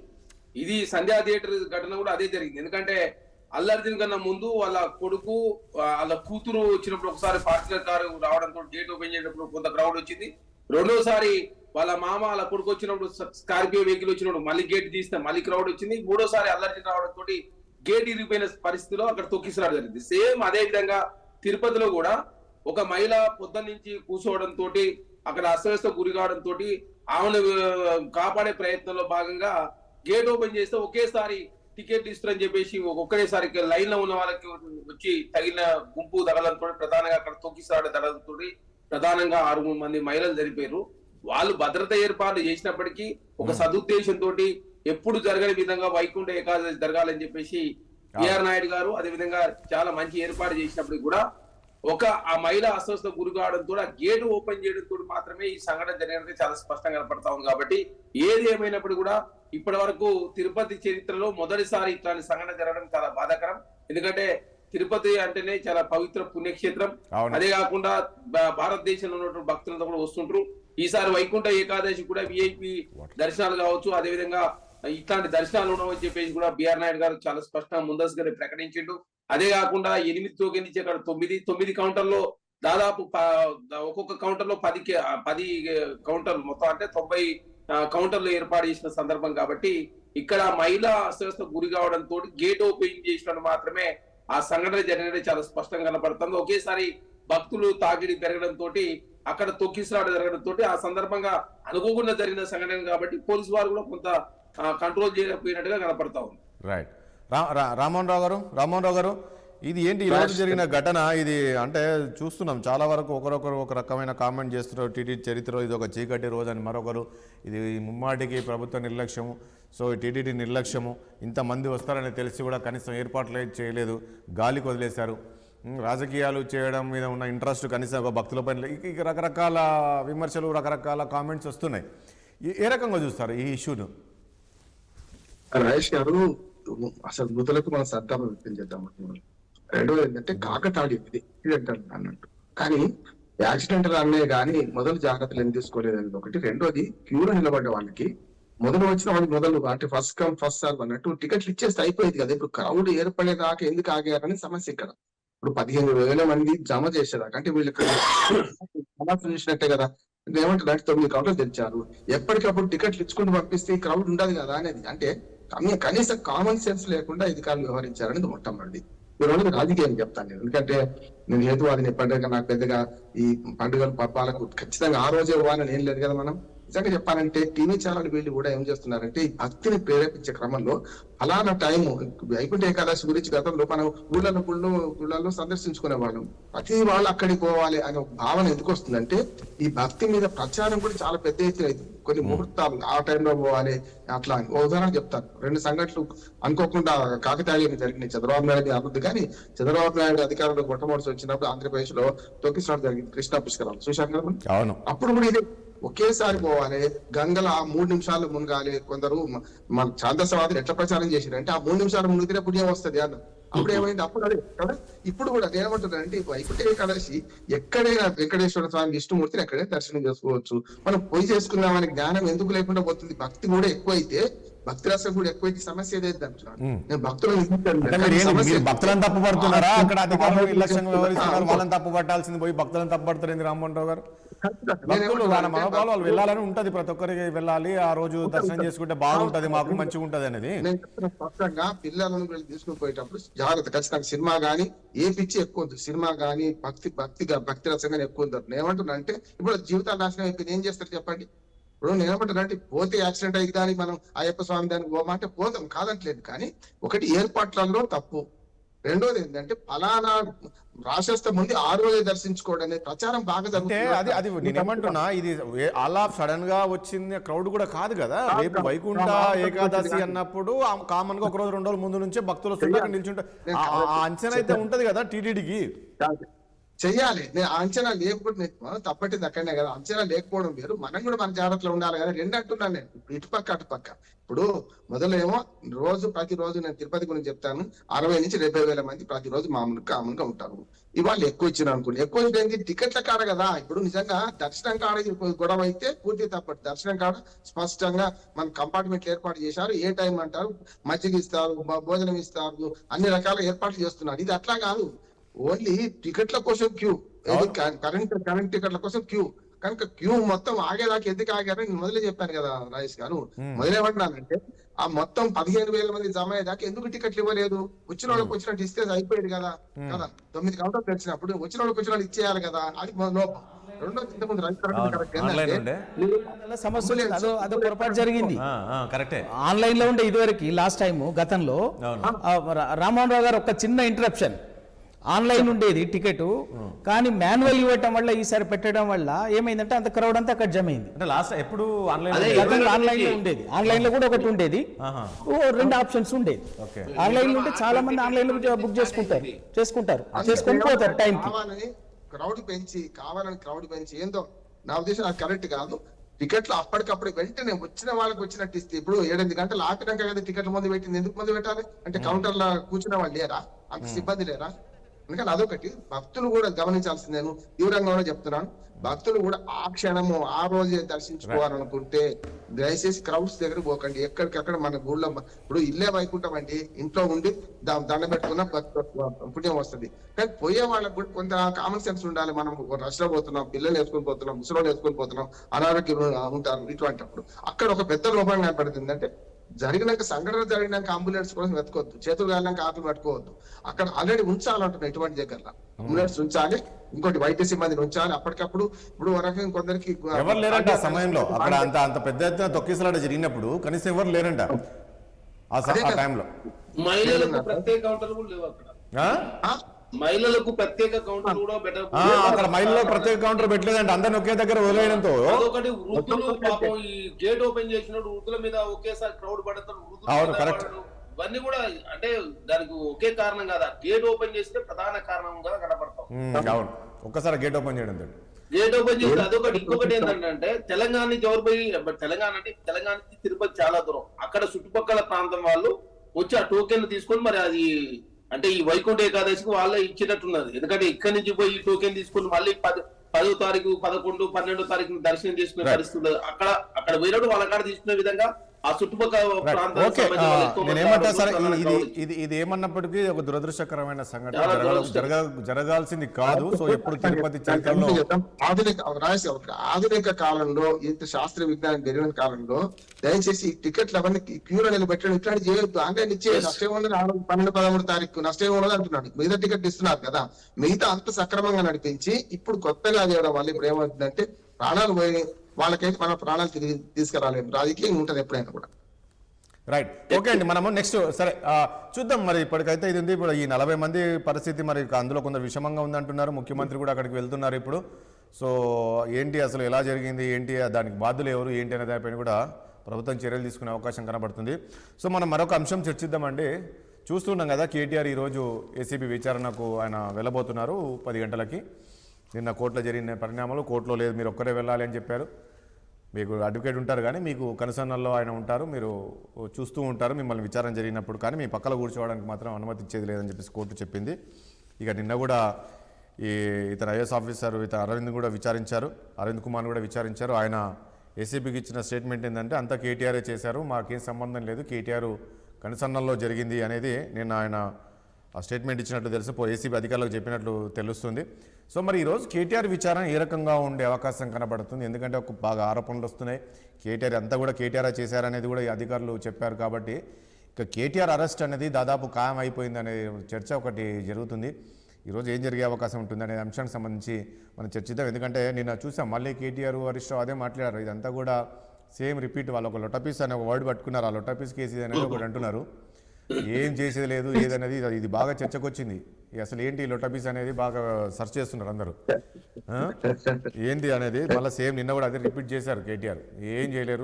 ఇది సంధ్యా థియేటర్ ఘటన కూడా అదే జరిగింది. ఎందుకంటే అల్లర్జున్ కన్నా ముందు వాళ్ళ కొడుకు వాళ్ళ కూతురు వచ్చినప్పుడు ఒకసారి ఫార్చునర్ కారు రావడంతో గేట్ ఓపెన్ చేసినప్పుడు కొంత క్రౌడ్ వచ్చింది. రెండోసారి వాళ్ళ మామ వాళ్ళ కొడుకు వచ్చినప్పుడు స్కార్పియో వెహికల్ వచ్చినప్పుడు మళ్ళీ గేట్ తీస్తే మళ్ళీ క్రౌడ్ వచ్చింది. మూడోసారి అల్లర్జున్ రావడంతో గేట్ ఇరిగిపోయిన పరిస్థితిలో అక్కడ తొక్కిసలాట జరిగింది. సేమ్ అదే విధంగా తిరుపతిలో కూడా ఒక మహిళ పొద్దున్న నుంచి కూర్చోవడంతో అక్కడ అస్తవ్యస్త గురి కావడంతో ఆమెను కాపాడే ప్రయత్నంలో భాగంగా గేట్ ఓపెన్ చేస్తే ఒకేసారి టికెట్ ఇస్తారని చెప్పేసి ఒకేసారి లైన్ లో ఉన్న వాళ్ళకి వచ్చి తగిన గుంపు తగలంతో ప్రధానంగా అక్కడ తొక్కిసలాట తగలంతో ప్రధానంగా 6 మంది మహిళలు చనిపోయారు. వాళ్ళు భద్రత ఏర్పాట్లు చేసినప్పటికీ ఒక సదుద్దేశంతో ఎప్పుడు జరగని విధంగా వైకుంఠ ఏకాదశి జరగాలని చెప్పేసి బిఆర్ నాయుడు గారు అదేవిధంగా చాలా మంచి ఏర్పాటు చేసినప్పటికీ కూడా ఆ మహిళ అస్వస్థ గురి కావడంతో ఆ గేటు ఓపెన్ చేయడంతో మాత్రమే ఈ సంఘటన జరిగినట్టు చాలా స్పష్టంగా కనపడతా ఉంది. కాబట్టి ఏది ఏమైనప్పుడు కూడా ఇప్పటి వరకు తిరుపతి చరిత్రలో మొదటిసారి ఇట్లాంటి సంఘటన జరగడం చాలా బాధాకరం. ఎందుకంటే తిరుపతి అంటేనే చాలా పవిత్ర పుణ్యక్షేత్రం. అదే కాకుండా భారతదేశంలో ఉన్నటువంటి భక్తులతో కూడా వస్తుంటారు. ఈసారి వైకుంఠ ఏకాదశి కూడా విఐపి దర్శనాలు కావచ్చు, అదేవిధంగా ఇట్లాంటి దర్శనాలు ఉండవని చెప్పేసి కూడా బిఆర్ నాయుడు గారు చాలా స్పష్టంగా ముందస్తుగానే ప్రకటించిండు. అదే కాకుండా 8 టోకెన్ నుంచి అక్కడ 9 కౌంటర్లో దాదాపు ఒక్కొక్క కౌంటర్ లో 10 కౌంటర్లు మొత్తం అంటే 90 కౌంటర్లు ఏర్పాటు చేసిన సందర్భం. కాబట్టి ఇక్కడ మహిళా అస్వస్థ గురి కావడంతో గేట్ ఓపెన్ చేసినట్టు మాత్రమే ఆ సంఘటన జరిగినట్టు చాలా స్పష్టంగా కనపడుతుంది. ఒకేసారి భక్తులు తాకిడి పెరగడంతో అక్కడ తొక్కిసలాట జరగడంతో ఆ సందర్భంగా అనుకోకుండా జరిగిన సంఘటన కాబట్టి పోలీసు వారు కూడా కొంత కంట్రోల్ చేయకపోయినట్టుగా కనపడతా ఉంది. రైట్. రామ్మోహన్ రావు గారు, ఇది ఏంటి ఈరోజు జరిగిన ఘటన? ఇది అంటే చూస్తున్నాం చాలా వరకు ఒకరొకరు ఒక రకమైన కామెంట్ చేస్తున్నారు. టీటీడీ చరిత్రలో ఇది ఒక చీకటి రోజు అని మరొకరు, ఇది ముమ్మాటికి ప్రభుత్వ నిర్లక్ష్యము, సో టీటీడీ నిర్లక్ష్యము, ఇంతమంది వస్తారని తెలిసి కూడా కనీసం ఏర్పాట్లు చేయలేదు, గాలికి వదిలేశారు, రాజకీయాలు చేయడం మీద ఉన్న ఇంట్రెస్ట్ కనీసం ఒక భక్తుల పైన, ఇక రకరకాల విమర్శలు రకరకాల కామెంట్స్ వస్తున్నాయి. ఏ రకంగా చూస్తారు ఈ ఇష్యూను? రాజేష్ గారు, అసలు మృతులకు మనం సంతాపం వ్యక్తం చేద్దాం. రెండోది ఏంటంటే కాకతాళీయం ఇది యాక్సిడెంటల్ అన్నట్టు. కానీ యాక్సిడెంటల్ అనే కానీ మొదలు జాగ్రత్తలు ఎందుకు తీసుకోలేదు అనేది ఒకటి. రెండోది క్యూలో నిలబడ్డ వాళ్ళకి మొదలు వచ్చిన వాళ్ళకి మొదలు అంటే ఫస్ట్ కమ్ ఫస్ట్ సర్వ్ అన్నట్టు టికెట్లు ఇచ్చేస్తే అయిపోయేది కదా. ఇప్పుడు క్రౌడ్ ఏర్పడేదాకా ఎందుకు ఆగారని సమస్య ఇక్కడ. ఇప్పుడు 15,000 మంది జమ చేసేదాకా అంటే వీళ్ళకి సమస్య చూసినట్టే కదా. ఏమంటారు అంటే 9 కౌంటర్లు తెచ్చారు, ఎప్పటికప్పుడు టికెట్లు ఇచ్చుకుంటూ పంపిస్తే ఈ క్రౌడ్ ఉండదు కదా అనేది. అంటే కనీసం కామన్ సెన్స్ లేకుండా అధికారులు వ్యవహరించారనేది మొట్టమొదటి. ఈ రోజు రాజకీయం చెప్తాను నేను, ఎందుకంటే నేను హేతువాదిని పండుగ నాకు పెద్దగా ఈ పండుగలు పబ్బాలకు ఖచ్చితంగా ఆ రోజే ఇవ్వాలని ఏం లేదు కదా. మనం నిజంగా చెప్పాలంటే టీవీ ఛానల్ వీళ్ళు కూడా ఏం చేస్తున్నారంటే ఈ భక్తిని ప్రేరేపించే క్రమంలో ఫలానా టైం వైకుంఠ ఏకాదశి గురించి గతంలో మనం గుళ్ళల్లో సందర్శించుకునే వాళ్ళం, ప్రతి వాళ్ళు అక్కడికి పోవాలి అనే ఒక భావన ఎందుకు వస్తుందంటే ఈ భక్తి మీద ప్రచారం కూడా చాలా పెద్ద ఎత్తున అవుతుంది. కొన్ని ముహూర్తాలు ఆ టైంలో పోవాలి అట్లా అని. ఓ ఉదాహరణ చెప్తాను, 2 సంఘటనలు అనుకోకుండా కాకతాళీయం జరిగినాయి. చంద్రబాబు నాయుడు అభివృద్ధి కానీ చంద్రబాబు నాయుడు అధికారంలో మొట్టమొదటి వచ్చినప్పుడు ఆంధ్రప్రదేశ్ లో తొక్కిసలాట జరిగింది, కృష్ణా పుష్కరాలు చూశాను కదా. అవును. అప్పుడు కూడా ఇది ఒకేసారి పోవాలి, గంగల 3 నిమిషాలు మునగాలి. కొందరు మన ఛాందసవాదులు ఎట్లా ప్రచారం చేశారంటే ఆ 3 నిమిషాలు మునిగితే పుణ్యం వస్తుంది అన్న. అప్పుడు ఏమైంది అప్పుడు అదే కదా. ఇప్పుడు కూడా నేనేమంటున్నానంటే వైకుంఠ ఏకాదశి ఎక్కడైనా వెంకటేశ్వర స్వామి విష్ణుమూర్తిని ఎక్కడైనా దర్శనం చేసుకోవచ్చు. మనం పోయి చేసుకున్నామని జ్ఞానం ఎందుకు లేకుండా పోతుంది. భక్తి కూడా ఎక్కువైతే, భక్తి రసం కూడా ఎక్కువైతే సమస్య ఏదైతే అంటున్నాను నేను. మీరు భక్తులను తప్పు పడుతున్నారా? అక్కడ అధికారులు నిర్లక్ష్యంగా వ్యవహరిస్తున్నారు, వాళ్ళని తప్పు పట్టాల్సింది పోయి భక్తులను తప్పు పడుతుంది రామ్మోహన్ రావు గారు. భక్తులు వాళ్ళ మనోభావాలు వాళ్ళు వెళ్ళాలని ఉంటది, ప్రతి ఒక్కరికి వెళ్ళాలి, ఆ రోజు దర్శనం చేసుకుంటే బాగుంటది, మాకు మంచిగా ఉంటది అనేది. నేను స్పష్టంగా పిల్లలను వీళ్ళు తీసుకుని పోయేటప్పుడు జాగ్రత్త. ఖచ్చితంగా సినిమా గానీ ఏ పిచ్చి ఎక్కువ ఉంది, సినిమా గానీ భక్తి రసం గానీ ఎక్కువ ఉంది. నేను ఏమంటున్నా అంటే ఇప్పుడు జీవితాలు నాశనం అయిపోయింది, ఏం చేస్తారు చెప్పండి. ఇప్పుడు నేను ఏమంటున్నా అంటే పోతే యాక్సిడెంట్ అయ్యి కానీ మనం అయ్యప్ప స్వామి దానికి పోమంటే పోతాం, కాదంటలేదు. కానీ ఒకటి ఏర్పాట్లలో తప్పు, రెండోది ఏంటంటే ఫలానా రాసేస్తే ముందు ఆ రోజే దర్శించుకోవడం అనేది ప్రచారం బాగా జరుగుతుంది. అది నేనేమంటున్నా, ఇది అలా సడన్ గా వచ్చింది క్రౌడ్ కూడా కాదు కదా. రేపు వైకుంఠ ఏకాదశి అన్నప్పుడు కామన్ గా 1 రోజు 2 రోజుల ముందు నుంచే భక్తులు వస్తుంటారు, నిల్చుంటారు. ఆ అంచనా అయితే ఉంటది కదా టీటీడీకి. చెయ్యాలి. నేను అంచనా లేకపోతే తప్పటిది అక్కడనే కదా. అంచనా లేకపోవడం వేరు, మనం కూడా మన జాగ్రత్తలో ఉండాలి కదా. 2 అంటున్నాను నేను, ఇటుపక్క అటుపక్క. ఇప్పుడు మొదలేమో ప్రతిరోజు నేను తిరుపతి గురించి చెప్తాను, 60 నుంచి 70,000 మంది ప్రతిరోజు కామన్గా ఉంటారు. ఇవాళ ఎక్కువ ఇచ్చిన అనుకోండి, ఎక్కువ ఇచ్చింది టికెట్ల కాడ కదా. ఇప్పుడు నిజంగా దర్శనం కాడ గొడవ అయితే పూర్తి తప్పటి. దర్శనం కాడ స్పష్టంగా మన కంపార్ట్మెంట్లు ఏర్పాటు చేశారు, ఏ టైం అంటారు, మజ్జిగ ఇస్తారు, భోజనం ఇస్తారు, అన్ని రకాల ఏర్పాట్లు చేస్తున్నారు. ఇది అట్లా కాదు, ఓన్లీ టికెట్ల కోసం క్యూ, కరెంట్ టికెట్ల కోసం క్యూ. కనుక క్యూ మొత్తం ఆగేదాకా ఎందుకు ఆగారని నేను మొదలే చెప్పాను కదా రాజేష్ గారు. మొదలేమంటున్నానంటే ఆ మొత్తం 15,000 మంది జమ అయ్యేదాకా ఎందుకు టికెట్లు ఇవ్వలేదు? వచ్చిన వాళ్ళకి వచ్చినట్టు ఇస్తే అయిపోయేది కదా. 9 కౌంటర్లు తెచ్చినప్పుడు వచ్చిన వాళ్ళకి వచ్చిన వాళ్ళు ఇచ్చేయాలి కదా. అది లోపం. రెండో ఇంతకుముందు అదో పొరపాటు జరిగింది. ఆన్లైన్ లో ఉండే ఇదివరకు లాస్ట్ టైం గతంలో రామ్మోహన్ రావు గారు ఒక చిన్న ఇంటరప్షన్, ఆన్లైన్ ఉండేది టికెట్, కానీ మాన్యువల్ ఇవ్వటం వల్ల ఈసారి పెట్టడం వల్ల ఏమైందంటే అంత క్రౌడ్ అంతా అక్కడ జమ అయింది. ఆన్లైన్ లో ఉండేది, ఆన్లైన్ లో కూడా ఒకటి ఉండేది, 2 ఆప్షన్స్ ఉండేది. ఆన్లైన్ లో ఉంటే చాలా మంది ఆన్లైన్ లో బుక్ చేసుకుంటారు, చేసుకొని పోతారు టైం కి. కావాలని క్రౌడ్ పెంచి ఏందో నా ఉద్దేశం అది కరెక్ట్ కాదు. టికెట్లు అప్పటికప్పుడు వెంటనే వచ్చిన వాళ్ళకి వచ్చినట్టు ఇస్తే, ఇప్పుడు 7-8 గంటలు ఆపినాక కదా టికెట్లు ముందు పెట్టింది. ఎందుకు ముందు పెట్టాలి అంటే కౌంటర్లో కూర్చున్న వాళ్ళు లేరా, అంత సిబ్బంది లేరా? అందుకని అదొకటి భక్తులు కూడా గమనించాల్సింది. నేను తీవ్రంగా కూడా చెప్తున్నాను, భక్తులు కూడా ఆ క్షణము ఆ రోజే దర్శించుకోవాలనుకుంటే దయచేసి క్రౌడ్స్ దగ్గర పోకండి. ఎక్కడికక్కడ మన ఊళ్ళో ఇప్పుడు ఇల్లే వైకుంఠం అండి, ఇంట్లో ఉండి దండం పెట్టుకున్న పుణ్యం వస్తుంది. కానీ పోయే వాళ్ళకి కూడా కొంత కామన్ సెన్స్ ఉండాలి. మనం రష్లో పోతున్నాం, పిల్లలు వేసుకొని పోతున్నాం, ముసలోళ్ళు వేసుకొని పోతున్నాం, అనారోగ్యం ఉంటారు. ఇటువంటిప్పుడు అక్కడ ఒక పెద్ద లోపం కనపడుతుంది. అంటే సంఘటన జరిగినాక అంబులెన్స్ కోసం వెతకొద్దు, చేతులు కాలినాక ఆటలు పట్టుకోవద్దు. అక్కడ ఆల్రెడీ ఉంచాలంటున్నాయి ఇటువంటి దగ్గర అంబులెన్స్ ఉంచాలి, ఇంకోటి వైద్య సిబ్బందిని ఉంచాలి. అప్పటికప్పుడు ఇప్పుడు వరకు కొందరికి ఎవరు లేరంట ఆ సమయంలో, అక్కడ అంత పెద్ద ఎత్తున తొక్కిసలాట జరిగినప్పుడు కనీసం ఎవరు లేరంట ఆ టైంలో. మహిళలకు ప్రత్యేక కౌంటర్ కూడా లేవు అక్కడ. మహిళలకు ప్రత్యేక కౌంటర్ కూడా అక్కడ మహిళలకు ప్రత్యేక కౌంటర్ పెట్టలేదంటే అందరిని ఒకే దగ్గర వదిలేయడంతో. అదొకటి వృద్ధులు పాపం ఈ గేట్ ఓపెన్ చేసినప్పుడు వృద్ధుల మీద ఒకేసారి క్రౌడ్ పడతారు. అవును కరెక్ట్. ఇవన్నీ కూడా అంటే దానికి ఒకే కారణం కాదా, గేట్ ఓపెన్ చేస్తే ప్రధాన కారణంగా కనపడతాం. అవును, ఒక్కసారి గేట్ ఓపెన్ చేయడం, గేట్ ఓపెన్ చేస్తే అదొకటి. ఇంకొకటి ఏంటంటే తెలంగాణ నుంచి ఎవరు పోయి, తెలంగాణ నుంచి తిరుపతి చాలా దూరం, అక్కడ చుట్టుపక్కల ప్రాంతం వాళ్ళు వచ్చి ఆ టోకెన్ తీసుకొని మరి అది అంటే ఈ వైకుంఠ ఏకాదశికి వాళ్ళే ఇచ్చేటట్టున్నది. ఎందుకంటే ఇక్కడి నుంచి పోయి ఈ టోకెన్ తీసుకుని మళ్ళీ 10వ తారీఖు 11, 12వ తారీఖు దర్శనం చేసుకునే పరిస్థితి ఉండదు. అక్కడ పోయినప్పుడు వాళ్ళ కాడ తీసుకునే విధంగా ఆ చుట్టుపక్కల ఓకే, నేనేమంటా సరే, ఇది ఏమన్నప్పటికీ ఒక దురదృష్టకరమైన సంఘటన, జరగాల్సింది కాదు. సో ఎప్పుడు తిరుపతి చరిత్రలో ఆధునిక కాలంలో ఇంత శాస్త్ర విజ్ఞానం పెరిగిన కాలంలో దయచేసి ఈ టికెట్లు అవన్నీ క్యూలో నిలబెట్టడం ఇట్లాంటి చేయొద్దు. ఆన్లైన్ ఇచ్చే నష్టం ఉన్నది 12, 13 తారీఖు నష్టం ఉన్నది అంటున్నాడు. మిగతా టికెట్ ఇస్తున్నారు కదా, మిగతా అంత సక్రమంగా నడిపించి ఇప్పుడు కొత్తగా చేయడం వల్ల ఇప్పుడు ఏమవుతుందంటే ప్రాణాలు పోయి వాళ్ళకైతే మన ప్రాణాలు తిరిగి తీసుకురాలేము. రాజకీయం ఉంటుంది ఎప్పుడైనా కూడా. రైట్, ఓకే అండి. మనము నెక్స్ట్ సరే చూద్దాం. మరి ఇప్పటికైతే ఇది ఉంది. ఇప్పుడు ఈ 40 మంది పరిస్థితి మరి అందులో కొందరు విషమంగా ఉందంటున్నారు. ముఖ్యమంత్రి కూడా అక్కడికి వెళ్తున్నారు ఇప్పుడు. సో ఏంటి అసలు ఎలా జరిగింది, ఏంటి దానికి బాధ్యులు ఎవరు, ఏంటి అనే దానిపైన కూడా ప్రభుత్వం చర్యలు తీసుకునే అవకాశం కనబడుతుంది. సో మనం మరొక అంశం చర్చిద్దామండి. చూస్తున్నాం కదా, కేటీఆర్ ఈరోజు ఏసీబీ విచారణకు ఆయన వెళ్ళబోతున్నారు 10 గంటలకి. నిన్న కోర్టులో జరిగిన పరిణామాలు, కోర్టులో లేదు మీరు ఒక్కరే వెళ్ళాలి అని చెప్పారు. మీకు అడ్వకేట్ ఉంటారు కానీ మీకు కనుసన్నల్లో ఆయన ఉంటారు, మీరు చూస్తూ ఉంటారు మిమ్మల్ని విచారణ జరిగినప్పుడు, కానీ మీ పక్కన కూర్చోవడానికి మాత్రం అనుమతి ఇచ్చేది లేదని చెప్పేసి కోర్టు చెప్పింది. ఇక నిన్న కూడా ఇతను ఐఏఎస్ ఆఫీసర్ అరవింద్ కూడా విచారించారు, అరవింద్ కుమార్ కూడా విచారించారు. ఆయన ఏసీబీకి ఇచ్చిన స్టేట్మెంట్ ఏంటంటే అంతా కేటీఆరే చేశారు, మాకేం సంబంధం లేదు, కేటీఆర్ కనుసన్నల్లో జరిగింది అనేది నిన్న ఆయన ఆ స్టేట్మెంట్ ఇచ్చినట్లు తెలుసు, ఏసీబీ అధికారులకు చెప్పినట్లు తెలుస్తుంది. సో మరి ఈరోజు కేటీఆర్ విచారణ ఏ రకంగా ఉండే అవకాశం కనబడుతుంది? ఎందుకంటే ఒక బాగా ఆరోపణలు వస్తున్నాయి, కేటీఆర్ అంతా కూడా కేటీఆర్ చేశారనేది కూడా ఈ అధికారులు చెప్పారు. కాబట్టి ఇక కేటీఆర్ అరెస్ట్ అనేది దాదాపు ఖాయం అయిపోయింది అనే చర్చ ఒకటి జరుగుతుంది. ఈరోజు ఏం జరిగే అవకాశం ఉంటుంది అనే అంశానికి సంబంధించి మనం చర్చిద్దాం. ఎందుకంటే నిన్న చూసాం మళ్ళీ కేటీఆర్ హరీష్ రావు అదే మాట్లాడారు. ఇదంతా కూడా సేమ్ రిపీట్. వాళ్ళు ఒక లొటపీస్ అనే ఒక వర్డ్ పట్టుకున్నారు, ఆ లొటపీస్ కేసు అనేది ఒకటి అంటున్నారు. ఏం చేసేది లేదు ఏదనేది ఇది బాగా చర్చకు వచ్చింది. అసలు ఏంటి లొటపీస్ అనేది బాగా సెర్చ్ చేస్తున్నారు అందరూ, ఏంటి అనేది. మళ్ళీ సేమ్ నిన్న కూడా అదే రిపీట్ చేశారు కేటీఆర్. ఏం చేయలేరు,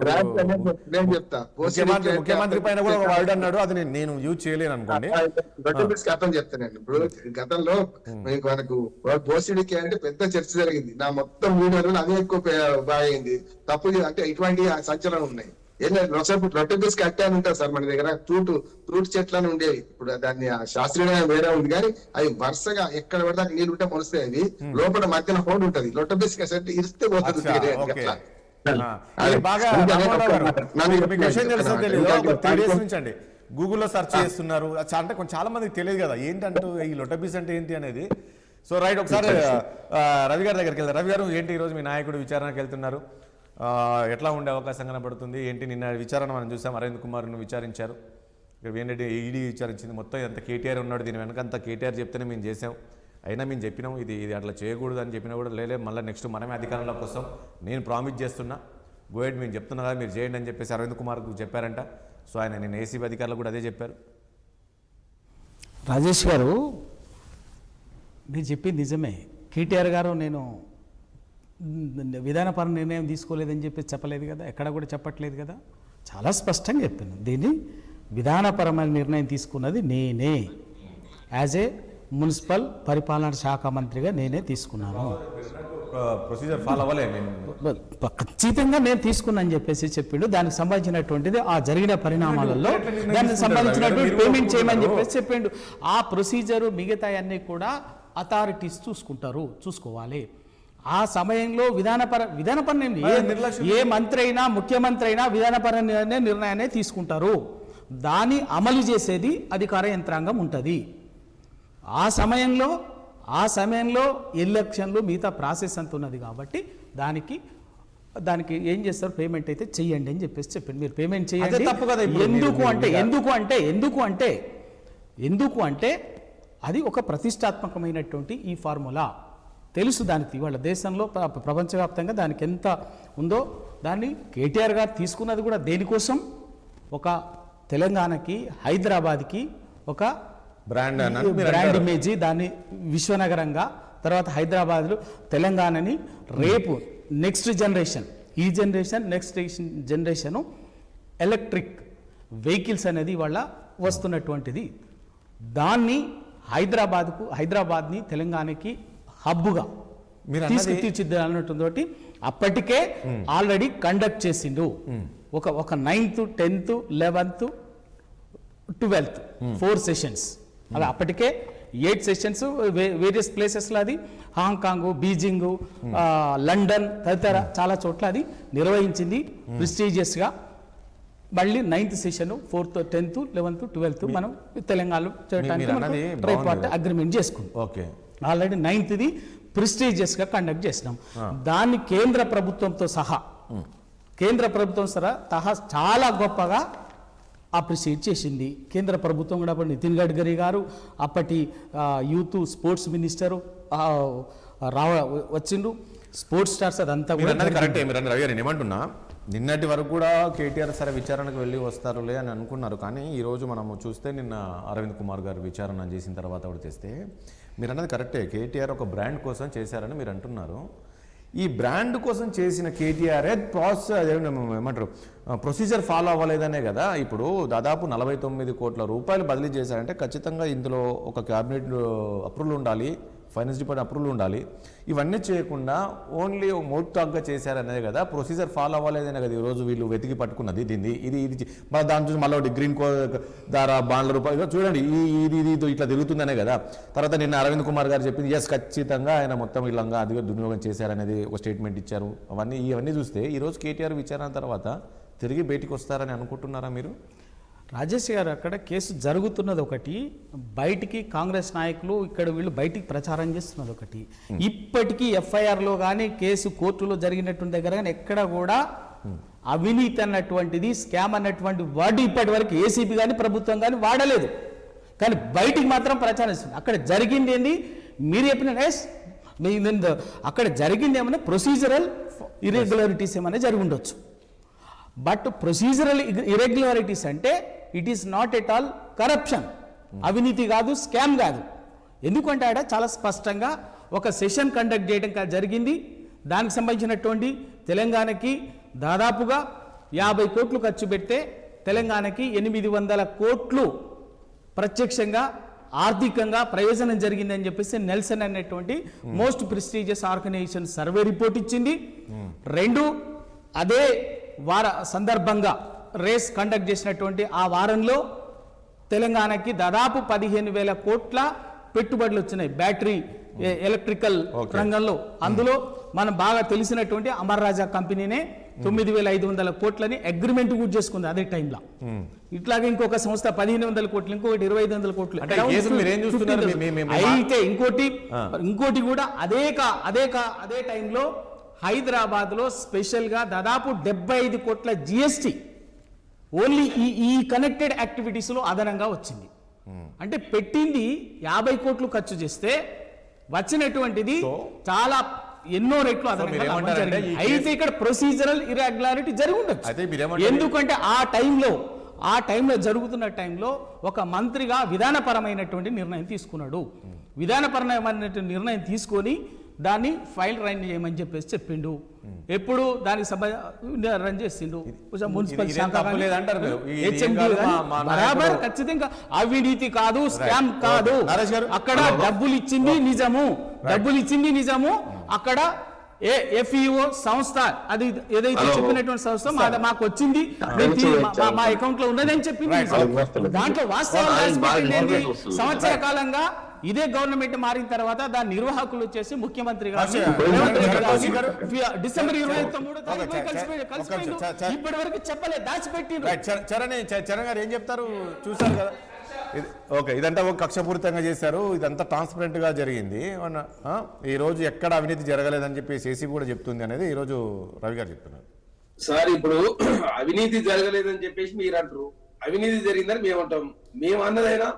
ముఖ్యమంత్రి పైన కూడా ఒక వర్డ్ అన్నాడు, అది నేను యూజ్ చేయలేను అనుకోండి. అర్థం చెప్తానండి. ఇప్పుడు గతంలో మనకు బోసిడికి అంటే పెద్ద చర్చ జరిగింది. నా మొత్తం వీడియోలో అదే ఎక్కువ బాగా అయింది. తప్పు అంటే ఇటువంటి సంచలనం ఉన్నాయి. రొట్టెబీస్ కట్టాను ఉంటారు సార్ మన దగ్గర, ఫ్రూట్ చెట్లను ఉండేవి. ఇప్పుడు దాన్ని శాస్త్రీయంగా వేరే ఉంది కానీ అవి వరుసగా ఎక్కడ పడితే నీళ్ళు ఉంటే మొలుస్తాయి. అవి లోపల మధ్యన హోల్ ఉంటది, లొట్టబీస్ కట్ ఇస్తే పోతుంది. గూగుల్లో సెర్చ్ చేస్తున్నారు అంటే కొంచెం చాలా మందికి తెలియదు కదా ఏంటంటూ ఈ లొటబీస్ అంటే ఏంటి అనేది. సో రైట్, ఒకసారి రవి గారి దగ్గరికి వెళ్తారు. రవి గారు ఏంటి ఈరోజు మీ నాయకుడు విచారణకు వెళ్తున్నారు, ఎట్లా ఉండే అవకాశం కనబడుతుంది ఏంటి? నిన్న విచారణ మనం చూసాం, అరవింద్ కుమార్ను విచారించారు, ఇక్కడ వేణరెడ్డి ఈడీ విచారించింది. మొత్తం అంత కేటీఆర్ ఉన్నాడు దీని వెనక, అంతా కేటీఆర్ చెప్తేనే మేము చేసాం, అయినా మేము చెప్పినాం ఇది అట్లా చేయకూడదు అని చెప్పినా కూడా లేలే మళ్ళీ నెక్స్ట్ మనమే అధికారంలోకి వస్తాం, నేను ప్రామిస్ చేస్తున్నా, గోయడ్ మేము చెప్తున్నా కదా మీరు చేయండి అని చెప్పేసి అరవింద్ కుమార్కు చెప్పారంట. సో ఆయన నేను ఏసీబీ అధికారులు కూడా అదే చెప్పారు. రాజేష్ గారు మీరు చెప్పింది నిజమే. కేటీఆర్ గారు నేను విధానపర నిర్ణయం తీసుకోలేదని చెప్పి చెప్పలేదు కదా, ఎక్కడ కూడా చెప్పట్లేదు కదా, చాలా స్పష్టంగా చెప్పాను. దీన్ని విధానపరమైన నిర్ణయం తీసుకున్నది నేనే, యాజ్ ఏ మున్సిపల్ పరిపాలనా శాఖ మంత్రిగా నేనే తీసుకున్నాను. ప్రొసీజర్ ఫాలో అవ్వలే, ఖచ్చితంగా నేను తీసుకున్నాను చెప్పేసి చెప్పిండు. దానికి సంబంధించినటువంటిది ఆ జరిగిన పరిణామాలలో దానికి సంబంధించినటువంటి పేమెంట్ చేయమని చెప్పేసి చెప్పిండు. ఆ ప్రొసీజరు మిగతా అన్నీ కూడా అథారిటీస్ చూసుకోవాలి. ఆ సమయంలో విధానపర ఏ మంత్రి అయినా ముఖ్యమంత్రి అయినా విధానపర నిర్ణయాన్ని తీసుకుంటారు. దాన్ని అమలు చేసేది అధికార యంత్రాంగం ఉంటుంది. ఆ సమయంలో ఎలక్షన్లు మిగతా ప్రాసెస్ అంత ఉన్నది కాబట్టి దానికి ఏం చేస్తారు, పేమెంట్ అయితే చెయ్యండి అని చెప్పేసి చెప్పండి. మీరు పేమెంట్ చేయండి. ఎందుకు అంటే అది ఒక ప్రతిష్టాత్మకమైనటువంటి ఈ ఫార్ములా తెలుసు దానికి. ఇవాళ దేశంలో ప్రపంచవ్యాప్తంగా దానికి ఎంత ఉందో దాన్ని కేటీఆర్ గారు తీసుకున్నది కూడా దేనికోసం, ఒక తెలంగాణకి హైదరాబాద్కి ఒక బ్రాండ్ ఇమేజీ, దాన్ని విశ్వనగరంగా, తర్వాత హైదరాబాద్లో తెలంగాణని రేపు నెక్స్ట్ జనరేషన్ ఎలక్ట్రిక్ వెహికల్స్ అనేది ఇవాళ వస్తున్నటువంటిది. దాన్ని హైదరాబాద్ని తెలంగాణకి హబ్బుగా తీర్చిదిద్దాలన్నటువంటి అప్పటికే ఆల్రెడీ కండక్ట్ చేసిండు. ఒక 9th, 10th, 11th, 12th 4 sessions అది అప్పటికే 8 సెషన్స్ వేరియస్ ప్లేసెస్లో అది హాంకాంగ్, బీజింగ్, లండన్ తదితర చాలా చోట్ల అది నిర్వహించింది ప్రెస్టీజియస్గా. మళ్ళీ 9th session 4th, 10th, 11th, 12th మనం తెలంగాణలో చేయడానికి అగ్రిమెంట్ చేసుకున్నాం. ఓకే, ఆల్రెడీ 9th ప్రెస్టీజియస్గా కండక్ట్ చేసినాం. దాన్ని కేంద్ర ప్రభుత్వంతో సహా చాలా గొప్పగా అప్రిషియేట్ చేసింది కేంద్ర ప్రభుత్వం కూడా. అప్పుడు నితిన్ గడ్కరీ గారు, అప్పటి యూత్ స్పోర్ట్స్ మినిస్టరు వచ్చిండ్రు, స్పోర్ట్స్ స్టార్స్, అదంతా కూడా కరెక్టే. మీరు రవి గారు ఏమంటున్నా, నిన్నటి వరకు కూడా కేటీఆర్ సరే విచారణకు వెళ్ళి వస్తారులే అని అనుకున్నారు. కానీ ఈరోజు మనము చూస్తే నిన్న అరవింద్ కుమార్ గారు విచారణ చేసిన తర్వాత కూడా తెస్తే మీరు అన్నది కరెక్టే. కేటీఆర్ ఒక బ్రాండ్ కోసం చేశారని మీరు అంటున్నారు. ఈ బ్రాండ్ కోసం చేసిన కేటీఆర్ ఏమంటారు ప్రొసీజర్ ఫాలో అవ్వలేదనే కదా. ఇప్పుడు దాదాపు 49 కోట్ల రూపాయలు బదిలీ చేశారంటే ఖచ్చితంగా ఇందులో ఒక క్యాబినెట్ అప్రూవల్ ఉండాలి, ఫైనాన్స్ డిపార్ట్మెంట్ అప్రూవల్ ఉండాలి. ఇవన్నీ చేయకుండా ఓన్లీ మౌత్ టాక్గా చేశారనే కదా, ప్రొసీజర్ ఫాలో అవ్వలేదనే కదా ఈరోజు వీళ్ళు వెతికి పట్టుకున్నది. దీన్ని ఇది దాని చూసి మళ్ళీ గ్రీన్ ద్వారా బాండ్ల రూపాయలు చూడండి, ఇది ఇట్లా తిరుగుతుందనే కదా. తర్వాత నిన్న అరవింద్ కుమార్ గారు చెప్పింది ఎస్ ఖచ్చితంగా ఆయన మొత్తం ఇలాగా అదిగా దుర్వినియోగం చేశారనేది ఒక స్టేట్మెంట్ ఇచ్చారు. ఇవన్నీ చూస్తే ఈరోజు కేటీఆర్ విచారణ తర్వాత తిరిగి బయటికి వస్తారని అనుకుంటున్నారా మీరు? రాజేష్ గారు, అక్కడ కేసు జరుగుతున్నది ఒకటి, బయటికి కాంగ్రెస్ నాయకులు ఇక్కడ వీళ్ళు బయటికి ప్రచారం చేస్తున్నది ఒకటి. ఇప్పటికీ ఎఫ్ఐఆర్లో కానీ కేసు కోర్టులో జరిగినటువంటి దగ్గర కానీ ఎక్కడ కూడా అవినీతి అన్నటువంటిది, స్కామ్ అన్నటువంటి వర్డ్ ఇప్పటి వరకు ఏసీబీ కానీ ప్రభుత్వం కానీ వాడలేదు. కానీ బయటికి మాత్రం ప్రచారం ఇస్తుంది. అక్కడ జరిగింది ఏంది మీరు చెప్పిన అక్కడ జరిగింది ఏమైనా ప్రొసీజరల్ ఇర్రెగ్యులారిటీస్ ఏమైనా జరిగి ఉండొచ్చు. బట్ ప్రొసీజరల్ ఇర్రెగ్యులారిటీస్ అంటే it is not at all corruption, అవినీతి కాదు, స్కామ్ కాదు. ఎందుకంటే ఆడ చాలా స్పష్టంగా ఒక సెషన్ కండక్ట్ చేయడం జరిగింది. దానికి సంబంధించినటువంటి తెలంగాణకి దాదాపుగా 50 కోట్లు ఖర్చు పెడితే తెలంగాణకి 800 కోట్లు ప్రత్యక్షంగా ఆర్థికంగా ప్రయోజనం జరిగిందని చెప్పేసి నెల్సన్ అనేటువంటి most prestigious organisation survey report ఇచ్చింది. 2 అదే సందర్భంగా రేస్ కండక్ట్ చేసినటువంటి ఆ వారంలో తెలంగాణకి దాదాపు 15,000 కోట్ల పెట్టుబడులు వచ్చినాయి బ్యాటరీ ఎలక్ట్రికల్ రంగంలో. అందులో మనం బాగా తెలిసినటువంటి అమర్ రాజా కంపెనీనే 9,500 కోట్లని అగ్రిమెంట్ కూడా చేసుకుంది అదే టైంలో. ఇట్లాగే ఇంకొక సంస్థ 1,500 కోట్లు, ఇంకొకటి 2,500 కోట్లు. అయితే ఇంకోటి కూడా అదే టైంలో హైదరాబాద్ లో స్పెషల్ గా దాదాపు 75 కోట్ల జిఎస్టి ఓన్లీ ఈ కనెక్టెడ్ యాక్టివిటీస్ లో అదనంగా వచ్చింది. అంటే పెట్టింది 50 కోట్లు ఖర్చు చేస్తే వచ్చినటువంటిది చాలా ఎన్నో రెట్లు అదనంగా. అయితే ఇక్కడ ప్రొసీజరల్ ఇర్రెగ్యులారిటీ జరిగి ఉండొచ్చు. ఎందుకంటే ఆ టైంలో జరుగుతున్న టైంలో ఒక మంత్రిగా విధానపరమైనటువంటి నిర్ణయం తీసుకున్నాడు. విధానపరమైనటువంటి నిర్ణయం తీసుకొని దాన్ని ఫైల్ రన్ చేయమని చెప్పేసి చెప్పిండు. ఎప్పుడు దానికి రన్ చేసిండు మున్సిపల్ శాఖ బరాబర్ ఖచ్చితంగా అవినీతి కాదు, స్కామ్ కాదు. అక్కడ డబ్బులు ఇచ్చింది నిజము. అక్కడ ఎఫ్ఈఓ సంస్థ అది ఏదైతే చెప్పినటువంటి సంస్థ మాకు వచ్చింది, మా అకౌంట్ లో ఉన్నది అని చెప్పింది. దాంట్లో వాస్తవాలు సంవత్సర కాలంగా ఇదే గవర్నమెంట్ మారిన తర్వాత దాని నిర్వాహకులు వచ్చేసి ముఖ్యమంత్రి గారు డిసెంబర్ 23 ఇప్పటి వరకు చెప్పలేదు, దాచిపెట్టిండ్రు. చరణ్ గారు ఏం చెప్తారు చూసారు కదా. ఓకే, ఇదంతా ఒక కక్షపూరితంగా చేశారు, ఇదంతా ట్రాన్స్పరెంట్ గా జరిగింది. ఈ రోజు ఎక్కడ అవినీతి జరగలేదని చెప్పి ఏసీబీ కూడా చెప్తుంది అనేది ఈ రోజు రవి గారు చెప్తున్నారు. సార్ ఇప్పుడు అవినీతి జరగలేదని చెప్పేసి మీరు అంటారు, అవినీతి జరిగిందని మేమంటాం. మేము అన్నదైనా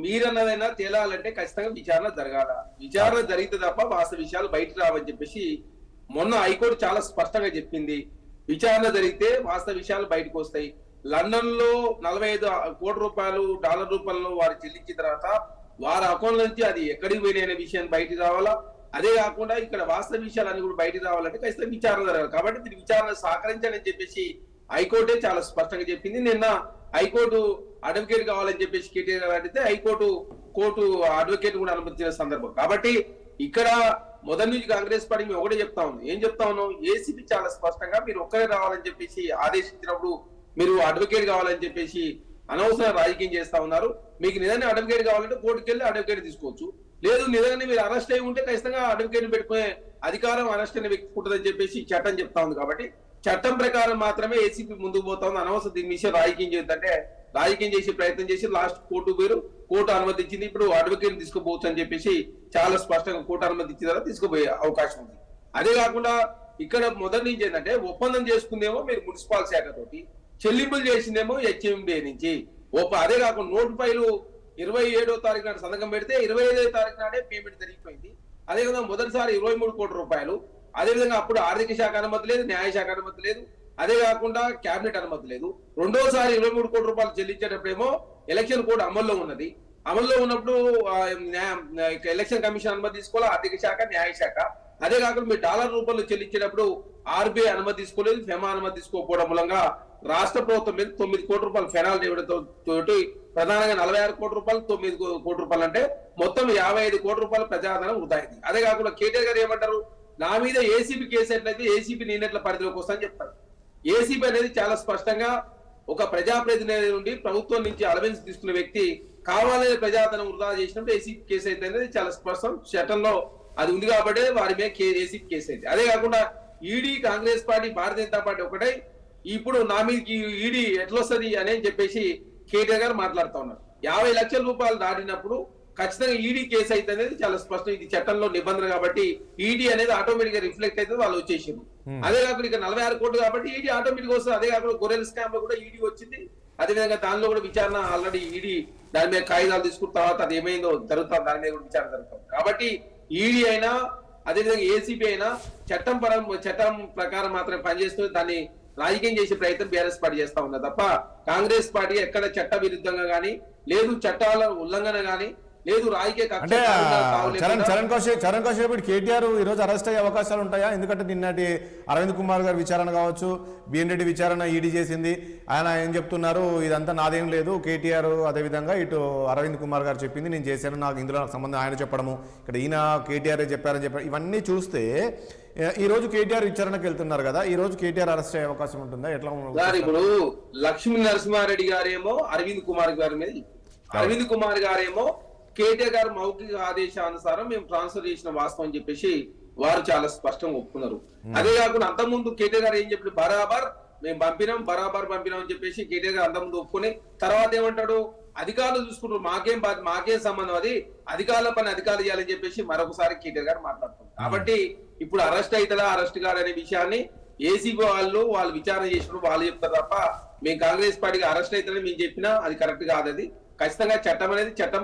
మీరన్నదైనా తేలాలంటే ఖచ్చితంగా విచారణ జరగాల. విచారణ జరిగితే తప్ప వాస్తవ విషయాలు బయటకు రావని చెప్పేసి మొన్న హైకోర్టు చాలా స్పష్టంగా చెప్పింది. విచారణ జరిగితే వాస్తవ విషయాలు బయటకు వస్తాయి. లండన్ లో 45 కోట్ల రూపాయలు డాలర్ రూపాయలను వారు చెల్లించిన తర్వాత వారి అకౌంట్ నుంచి అది ఎక్కడికి పోయిన విషయాన్ని బయటకు రావాలా. అదే కాకుండా ఇక్కడ వాస్తవ విషయాలన్నీ కూడా బయటకు రావాలంటే ఖచ్చితంగా విచారణ జరగాలి. కాబట్టి దీని విచారణ సహకరించాలని చెప్పేసి హైకోర్టే చాలా స్పష్టంగా చెప్పింది. నిన్న హైకోర్టు అడ్వకేట్ కావాలని చెప్పేసి కేటీఆర్ అడిగితే కోర్టు అడ్వకేట్ కూడా అనుమతించిన సందర్భం. కాబట్టి ఇక్కడ మొదటి నుంచి కాంగ్రెస్ పార్టీ మేము ఒకటే చెప్తా ఉన్నాం. ఏం చెప్తా ఉన్నాం, ఏసీబీ చాలా స్పష్టంగా మీరు ఒక్కరే రావాలని చెప్పేసి ఆదేశించినప్పుడు మీరు అడ్వకేట్ కావాలని చెప్పేసి అనవసర రాజకీయం చేస్తా ఉన్నారు. మీకు నిజంగా అడ్వకేట్ కావాలంటే కోర్టుకు వెళ్ళి అడ్వకేట్ తీసుకోవచ్చు. లేదు నిజంగానే మీరు అరెస్ట్ అయి ఉంటే ఖచ్చితంగా అడ్వకేట్ పెట్టుకునే అధికారం అరెస్ట్ అయిన వ్యక్తికి ఉంటుందని చెప్పేసి చట్టం చెప్తా ఉంది. కాబట్టి చట్టం ప్రకారం మాత్రమే ఏసీపీ ముందుకు పోతా ఉంది. అనవసరం దీని విషయం రాజకీయం చేద్దంటే రాజకీయం చేసే ప్రయత్నం చేసి లాస్ట్ కోర్టు పేరు కోర్టు అనుమతి ఇచ్చింది. ఇప్పుడు అడ్వకేట్ తీసుకుపోవచ్చు అని చెప్పేసి చాలా స్పష్టంగా కోర్టు అనుమతి ఇచ్చిన తర్వాత తీసుకుపోయే అవకాశం ఉంది. అదే కాకుండా ఇక్కడ మొదటి నుంచి ఏంటంటే ఒప్పందం చేసుకుందేమో మీరు మున్సిపల్ శాఖ తోటి, చెల్లింపులు చేసిందేమో హెచ్ఎండిఏ నుంచి. అదే కాకుండా నోటు ఫైలు 27వ తారీఖు నాడు సంతకం పెడితే 25వ తారీఖు నాడే పేమెంట్ జరిగిపోయింది. అదేవిధంగా మొదటిసారి 23 కోట్ల రూపాయలు. అదేవిధంగా అప్పుడు ఆర్థిక శాఖ అనుమతి లేదు, న్యాయశాఖ అనుమతి లేదు, అదే కాకుండా కేబినెట్ అనుమతి లేదు. రెండోసారి 23 కోట్ల రూపాయలు చెల్లించేటప్పుడేమో ఎలక్షన్ కోడ్ అమల్లో ఉన్నది. అమల్లో ఉన్నప్పుడు ఎలక్షన్ కమిషన్ అనుమతి తీసుకోవాలి, ఆర్థిక శాఖ, న్యాయశాఖ. అదే కాకుండా మీరు డాలర్ రూపంలో చెల్లించేటప్పుడు ఆర్బీఐ అనుమతి తీసుకోలేదు, ఫెమా అనుమతి తీసుకోకపోవడం మూలంగా రాష్ట్ర ప్రభుత్వం మీద 9 కోట్ల రూపాయలు ఫెనాల్టీ ఇవ్వడంతో ప్రధానంగా 46 కోట్ల రూపాయలు, 9 కోట్ల రూపాయలు అంటే మొత్తం 55 కోట్ల రూపాయలు ప్రజాధనం వృధా అయింది. అదే కాకుండా కేటీఆర్ గారు ఏమంటారు, నా మీద ఏసీబీ కేసు ఎట్లయితే ఏసీబీ నేనెట్ల పరిధిలోకి వస్తానని చెప్తారు. ఏసీబీ అనేది చాలా స్పష్టంగా ఒక ప్రజాప్రతినిధి నుండి ప్రభుత్వం నుంచి అలవెన్స్ తీసుకున్న వ్యక్తి కావాలని ప్రజాధనం వృధా చేసినప్పుడు ఏసీబీ కేసు అయితే అనేది చాలా స్పష్టం, చట్టంలో అది ఉంది కాబట్టి వారి మీద ఏసీబీ కేసు అయితే. అదే కాకుండా ED, Congress party, Bharatiya Janata party ఒకటే ఇప్పుడు నా మీదకి ఈడీ ఎట్లొస్తుంది అని చెప్పేసి కేటీఆర్ గారు మాట్లాడుతూ ఉన్నారు. 50 లక్షల రూపాయలు దాటినప్పుడు ఖచ్చితంగా ఈడీ కేసు అయితే అనేది చాలా స్పష్టం, ఇది చట్టంలో నిబంధన కాబట్టి ఈడీ అనేది ఆటోమేటిక్ గా రిఫ్లెక్ట్ అయితే వాళ్ళు వచ్చేసారు. అదే కాకుండా ఇక 46 కోట్లు కాబట్టి ఈడీ ఆటోమేటిక్ వస్తుంది. అదే కాకుండా గొర్రెల స్కామ్ లో కూడా ఈడీ వచ్చింది. అదేవిధంగా దానిలో కూడా విచారణ ఆల్రెడీ ఈడీ దాని మీద కాగితాలు తీసుకున్న తర్వాత అది ఏమైందో జరుగుతుంది, దాని మీద కూడా విచారణ జరుగుతుంది. కాబట్టి ఈడీ అయినా అదేవిధంగా ఏసీబీ అయినా చట్టం ప్రకారం మాత్రమే పనిచేస్తుంది. దాన్ని రాజకీయం చేసే ప్రయత్నం బీఆర్ఎస్ పార్టీ చేస్తా ఉన్నది తప్ప కాంగ్రెస్ పార్టీ ఎక్కడ చట్ట విరుద్ధంగా గానీ, లేదు చట్టాల ఉల్లంఘన గానీ, లేదు రాజకీయ అంటే చరణ్ కౌశిక్ ఇప్పుడు కేటీఆర్ ఈ రోజు అరెస్ట్ అయ్యే అవకాశాలు ఉంటాయా? ఎందుకంటే నిన్నటి అరవింద్ కుమార్ గారి విచారణ కావచ్చు, బిఎన్ రెడ్డి విచారణ ఈడీ చేసింది. ఆయన ఏం చెప్తున్నారు, ఇదంతా నాదేం లేదు, కేటీఆర్ అదేవిధంగా ఇటు అరవింద్ కుమార్ గారు చెప్పింది నేను చేశాను, ఇందులో నాకు సంబంధం ఆయన చెప్పడము, ఇక్కడ ఈయన కేటీఆర్ చెప్పారని చెప్పారు. ఇవన్నీ చూస్తే ఈ రోజు కేటీఆర్ విచారణకు వెళ్తున్నారు కదా, ఈ రోజు కేటీఆర్ అరెస్ట్ అయ్యే అవకాశం ఉంటుందా? ఎట్లా? ఇప్పుడు లక్ష్మీ నరసింహారెడ్డి గారేమో అరవింద్ కుమార్ గారి మీద, అరవింద్ కుమార్ గారేమో కేటీఆర్ గారు మౌఖిక ఆదేశానుసారం మేము ట్రాన్స్ఫర్ చేసిన వాస్తవం అని చెప్పేసి వారు చాలా స్పష్టంగా ఒప్పుకున్నారు. అదే కాకుండా అంతకుముందు కేటీఆర్ గారు ఏం చెప్పారు, బరాబర్ మేము పంపినాం అని చెప్పేసి కేటీఆర్ గారు అంతకుముందు ఒప్పుకుని తర్వాత ఏమంటాడు, అధికారులు చూసుకుంటారు, మాకేం సంబంధం, అది అధికారుల పని అధికారులు చేయాలని చెప్పేసి మరొకసారి కేటీఆర్ గారు మాట్లాడుతున్నారు. కాబట్టి ఇప్పుడు అరెస్ట్ అవుతుందా అరెస్ట్ కాదనే విషయాన్ని ఏసీబీ వాళ్ళు విచారణ చేసినప్పుడు వాళ్ళు చెప్తారు తప్ప మేము కాంగ్రెస్ పార్టీకి అరెస్ట్ అవుతుందని మేము చెప్పినా అది కరెక్ట్ కాదు. అది ఖచ్చితంగా చట్టం అనేది చట్టం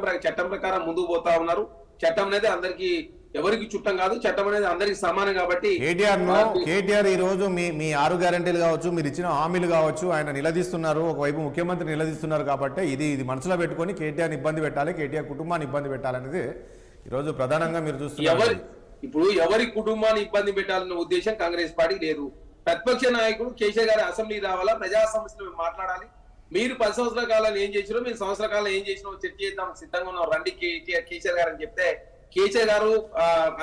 ప్రకారం ముందుకు పోతా ఉన్నారు. చట్టం అనేది అందరికి ఎవరికి చుట్టం కాదు, చట్టం అనేది అందరికి సమానం. కాబట్టి కేటీఆర్ ఈ రోజు మీ 6 గ్యారెంటీలు కావచ్చు, మీరు ఇచ్చిన హామీలు కావచ్చు, ఆయన నిలదీస్తున్నారు. ఒకవైపు ముఖ్యమంత్రి నిలదీస్తున్నారు కాబట్టి ఇది మనసులో పెట్టుకొని కేటీఆర్ ఇబ్బంది పెట్టాలి, కేటీఆర్ కుటుంబాన్ని ఇబ్బంది పెట్టాలనేది ఈరోజు ప్రధానంగా మీరు చూస్తున్నారు. ఇప్పుడు ఎవరి కుటుంబాన్ని ఇబ్బంది పెట్టాలన్న ఉద్దేశం కాంగ్రెస్ పార్టీ లేదు. ప్రతిపక్ష నాయకుడు కేసీఆర్ గారి అసెంబ్లీ రావాలా, ప్రజా సమస్యలు మాట్లాడాలి. మీరు 10 సంవత్సరాల కాలంలో ఏం చేసినారో, మీరు సంవత్సరాల కాలంలో ఏం చేసినారో చర్చ చేద్దాం సిద్ధంగా ఉన్నాం రండి కేసీఆర్ గారు అని చెప్తే కేసీఆర్ గారు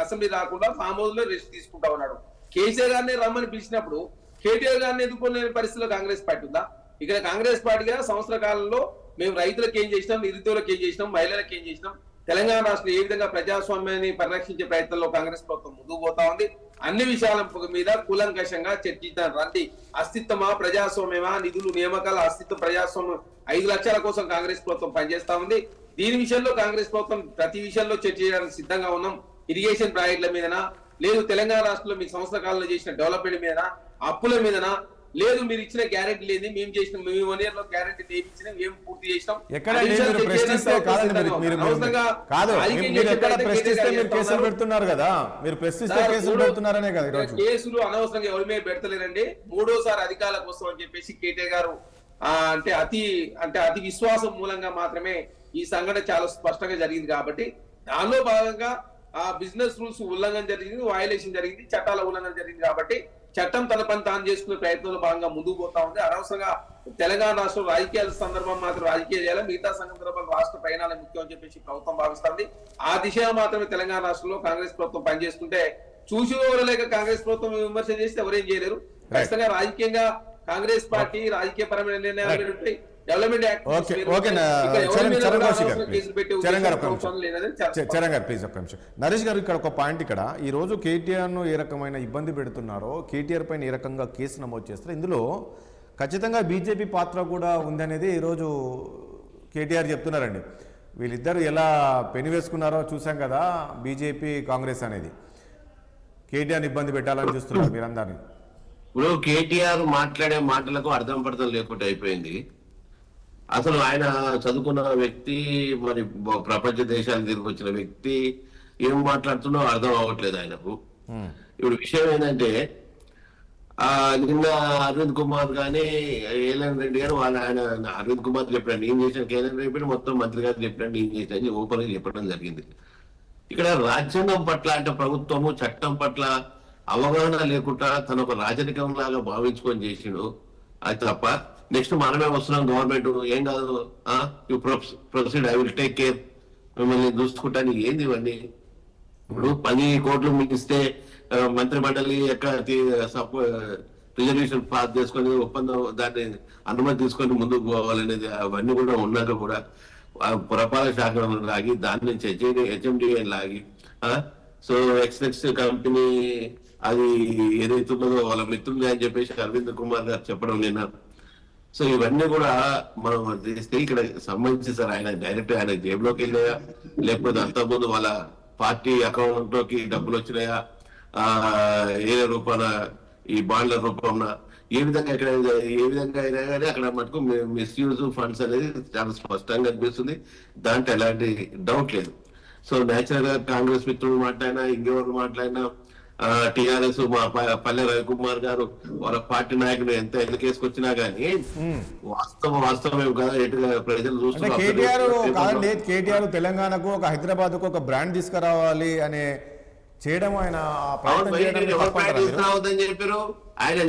అసెంబ్లీ రాకుండా ఫామ్ హౌస్ లో రెస్ట్ తీసుకుంటా ఉన్నాడు. కేసీఆర్ గారిని రమ్మని పిలిచినప్పుడు కేటీఆర్ గారిని ఎదుర్కొనే పరిస్థితిలో కాంగ్రెస్ పార్టీ ఉందా? ఇక్కడ కాంగ్రెస్ పార్టీగా సంవత్సర కాలంలో మేము రైతులకు ఏం చేసినాం, నిరుద్యోగులకు ఏం చేసినాం, మహిళలకు ఏం చేసినాం, తెలంగాణ రాష్ట్రం ఏ విధంగా ప్రజాస్వామ్యాన్ని పరిరక్షించే ప్రయత్నంలో కాంగ్రెస్ ప్రభుత్వం ముందుకు పోతా ఉంది. అన్ని విషయాల మీద కూలంకషంగా చర్చిద్దాం రండి. అస్తిత్వమా, ప్రజాస్వామ్యమా, నిధులు, నియామకాల అస్తిత్వం, ప్రజాస్వామ్యం 5 లక్షల కోసం కాంగ్రెస్ ప్రభుత్వం పనిచేస్తా ఉంది. దీని విషయంలో కాంగ్రెస్ ప్రభుత్వం ప్రతి విషయంలో చర్చ చేయడానికి సిద్ధంగా ఉన్నాం. ఇరిగేషన్ ప్రాజెక్టుల మీదనా, లేదు తెలంగాణ రాష్ట్రంలో మీకు సంవత్సర కాలంలో చేసిన డెవలప్మెంట్ మీదనా, అప్పుల మీదనా, లేదు మీరు ఇచ్చిన గ్యారెంటీ లేదు మేము చేసిన, మేము 1 year లో గ్యారెంటీ ఇచ్చినాం, ఏం పూర్తి చేసినాం. కేసులు అనవసరంగా ఎవరి మీద పెడతలేరండి. 3వసారి అధికారులకు వస్తాం అని చెప్పేసి కేటీఆర్ గారు అతి విశ్వాసం మూలంగా మాత్రమే ఈ సంఘటన చాలా స్పష్టంగా జరిగింది. కాబట్టి దానిలో భాగంగా ఆ బిజినెస్ రూల్స్ ఉల్లంఘన జరిగింది, వయలేషన్ జరిగింది, చట్టాల ఉల్లంఘన జరిగింది. కాబట్టి చట్టం తన పని తాను చేసుకునే ప్రయత్నంలో భాగంగా ముందుకు పోతా ఉంది. అనవసరంగా తెలంగాణ రాష్ట్రం రాజకీయాల సందర్భం మాత్రం రాజకీయాలు చేయాలి, మిగతా సందర్భాలు రాష్ట్ర ప్రయాణాలు ముఖ్యం అని చెప్పేసి ప్రభుత్వం భావిస్తుంది. ఆ దిశగా మాత్రమే తెలంగాణ రాష్ట్రంలో కాంగ్రెస్ ప్రభుత్వం పనిచేస్తుంటే చూసి లేక కాంగ్రెస్ ప్రభుత్వం విమర్శ చేస్తే ఎవరేం చేయలేరు. ఖచ్చితంగా రాజకీయంగా కాంగ్రెస్ పార్టీ రాజకీయ పరమైన నిర్ణయాలు ఉంటాయి. Development act okay okay Charan Kaushik గారు చరణ్ గారు ఒక్క నిమిషం చరణ్ గారు ప్లీజ్ ఒక్క నిమిషం. నరేష్ గారు ఇక్కడ ఒక పాయింట్, ఇక్కడ ఈ రోజు కేటీఆర్ను ఏ రకమైన ఇబ్బంది పెడుతున్నారో, కేటీఆర్ పైన ఏ రకంగా కేసు నమోదు చేస్తారో, ఇందులో ఖచ్చితంగా బీజేపీ పాత్ర కూడా ఉందనేది ఈరోజు కేటీఆర్ చెప్తున్నారండి. వీళ్ళిద్దరు ఎలా పెని వేసుకున్నారో చూసాం కదా, బీజేపీ కాంగ్రెస్ అనేది కేటీఆర్ని ఇబ్బంది పెట్టాలని చూస్తున్నారు మీరందరినీ. ఇప్పుడు కేటీఆర్ మాట్లాడే మాటలకు అర్థం పర్థం లేకుండా అయిపోయింది. అసలు ఆయన చదువుకున్న వ్యక్తి, మరి ప్రపంచ దేశాలు తిరిగి వచ్చిన వ్యక్తి, ఏం మాట్లాడుతున్నో అర్థం అవ్వట్లేదు ఆయనకు. ఇప్పుడు విషయం ఏంటంటే నిన్న అరవింద్ కుమార్ గానీ ఏలన్ రెడ్డి గారు ఆయన అరవింద్ కుమార్ చెప్పాడు నేను చేసిన, కేంద్రం చెప్పాడు మొత్తం మంత్రి గారు చెప్పాడు నేను చేసిన ఓపెన్ గా చెప్పడం జరిగింది. ఇక్కడ రాజ్యాంగం పట్ల అంటే ప్రభుత్వము చట్టం పట్ల అవగాహన లేకుండా తన ఒక రాజరికం లాగా భావించుకొని చేసిండు. అది తప్ప నెక్స్ట్ మనమే వస్తున్నాం గవర్నమెంట్ ఏం కాదు you proceed I will take care, మిమ్మల్ని చూసుకుంటాను, ఏంది ఇవన్నీ. ఇప్పుడు 10 కోట్లు మిగిస్తే మంత్రి మండలి యొక్క రిజర్వేషన్ పాస్ చేసుకొని ఒప్పందం దాన్ని అనుమతి తీసుకొని ముందుకు పోవాలనేది అవన్నీ కూడా ఉన్నాక కూడా పురపాలక శాఖ లాగి దాని నుంచి హెచ్ఎండిఏ లాగి సో ఎక్స్నెక్స్ కంపెనీ అది ఏదైతున్నదో వాళ్ళ మిత్రులు అని చెప్పేసి అరవింద్ కుమార్ గారు చెప్పడం నేను. సో ఇవన్నీ కూడా మనం చేస్తే ఇక్కడ సంబంధించి సార్ ఆయన డైరెక్ట్ ఆయన జేబులోకి వెళ్ళాయా, లేకపోతే అంతకుముందు వాళ్ళ పార్టీ అకౌంట్ లోకి డబ్బులు వచ్చినాయా, ఏ రూపాన ఈ బాండ్ల రూపంలో ఏ విధంగా అయినా కానీ అక్కడ మటుకు మిస్యూజ్ ఫండ్స్ అనేది చాలా స్పష్టంగా అనిపిస్తుంది. దాంట్లో ఎలాంటి డౌట్ లేదు. సో నేచురల్ గా కాంగ్రెస్ మిత్రులు మాట్లాడినా, ఇంకెవరు మాట్లాడినా, టిఆర్ఎస్ మా పల్లె రవికుమార్ గారు వాళ్ళ పార్టీ నాయకుడు ఎంత ఎన్నికేసుకొచ్చినా గానీ వాస్తవం కదా ఎటుగా ప్రజలు చూస్తున్నారు. కేటీఆర్ తెలంగాణకు ఒక హైదరాబాద్ కు ఒక బ్రాండ్ తీసుకురావాలి అనే చేయడం ఆయన తీసుకురావద్దని చెప్పారు. ఆయన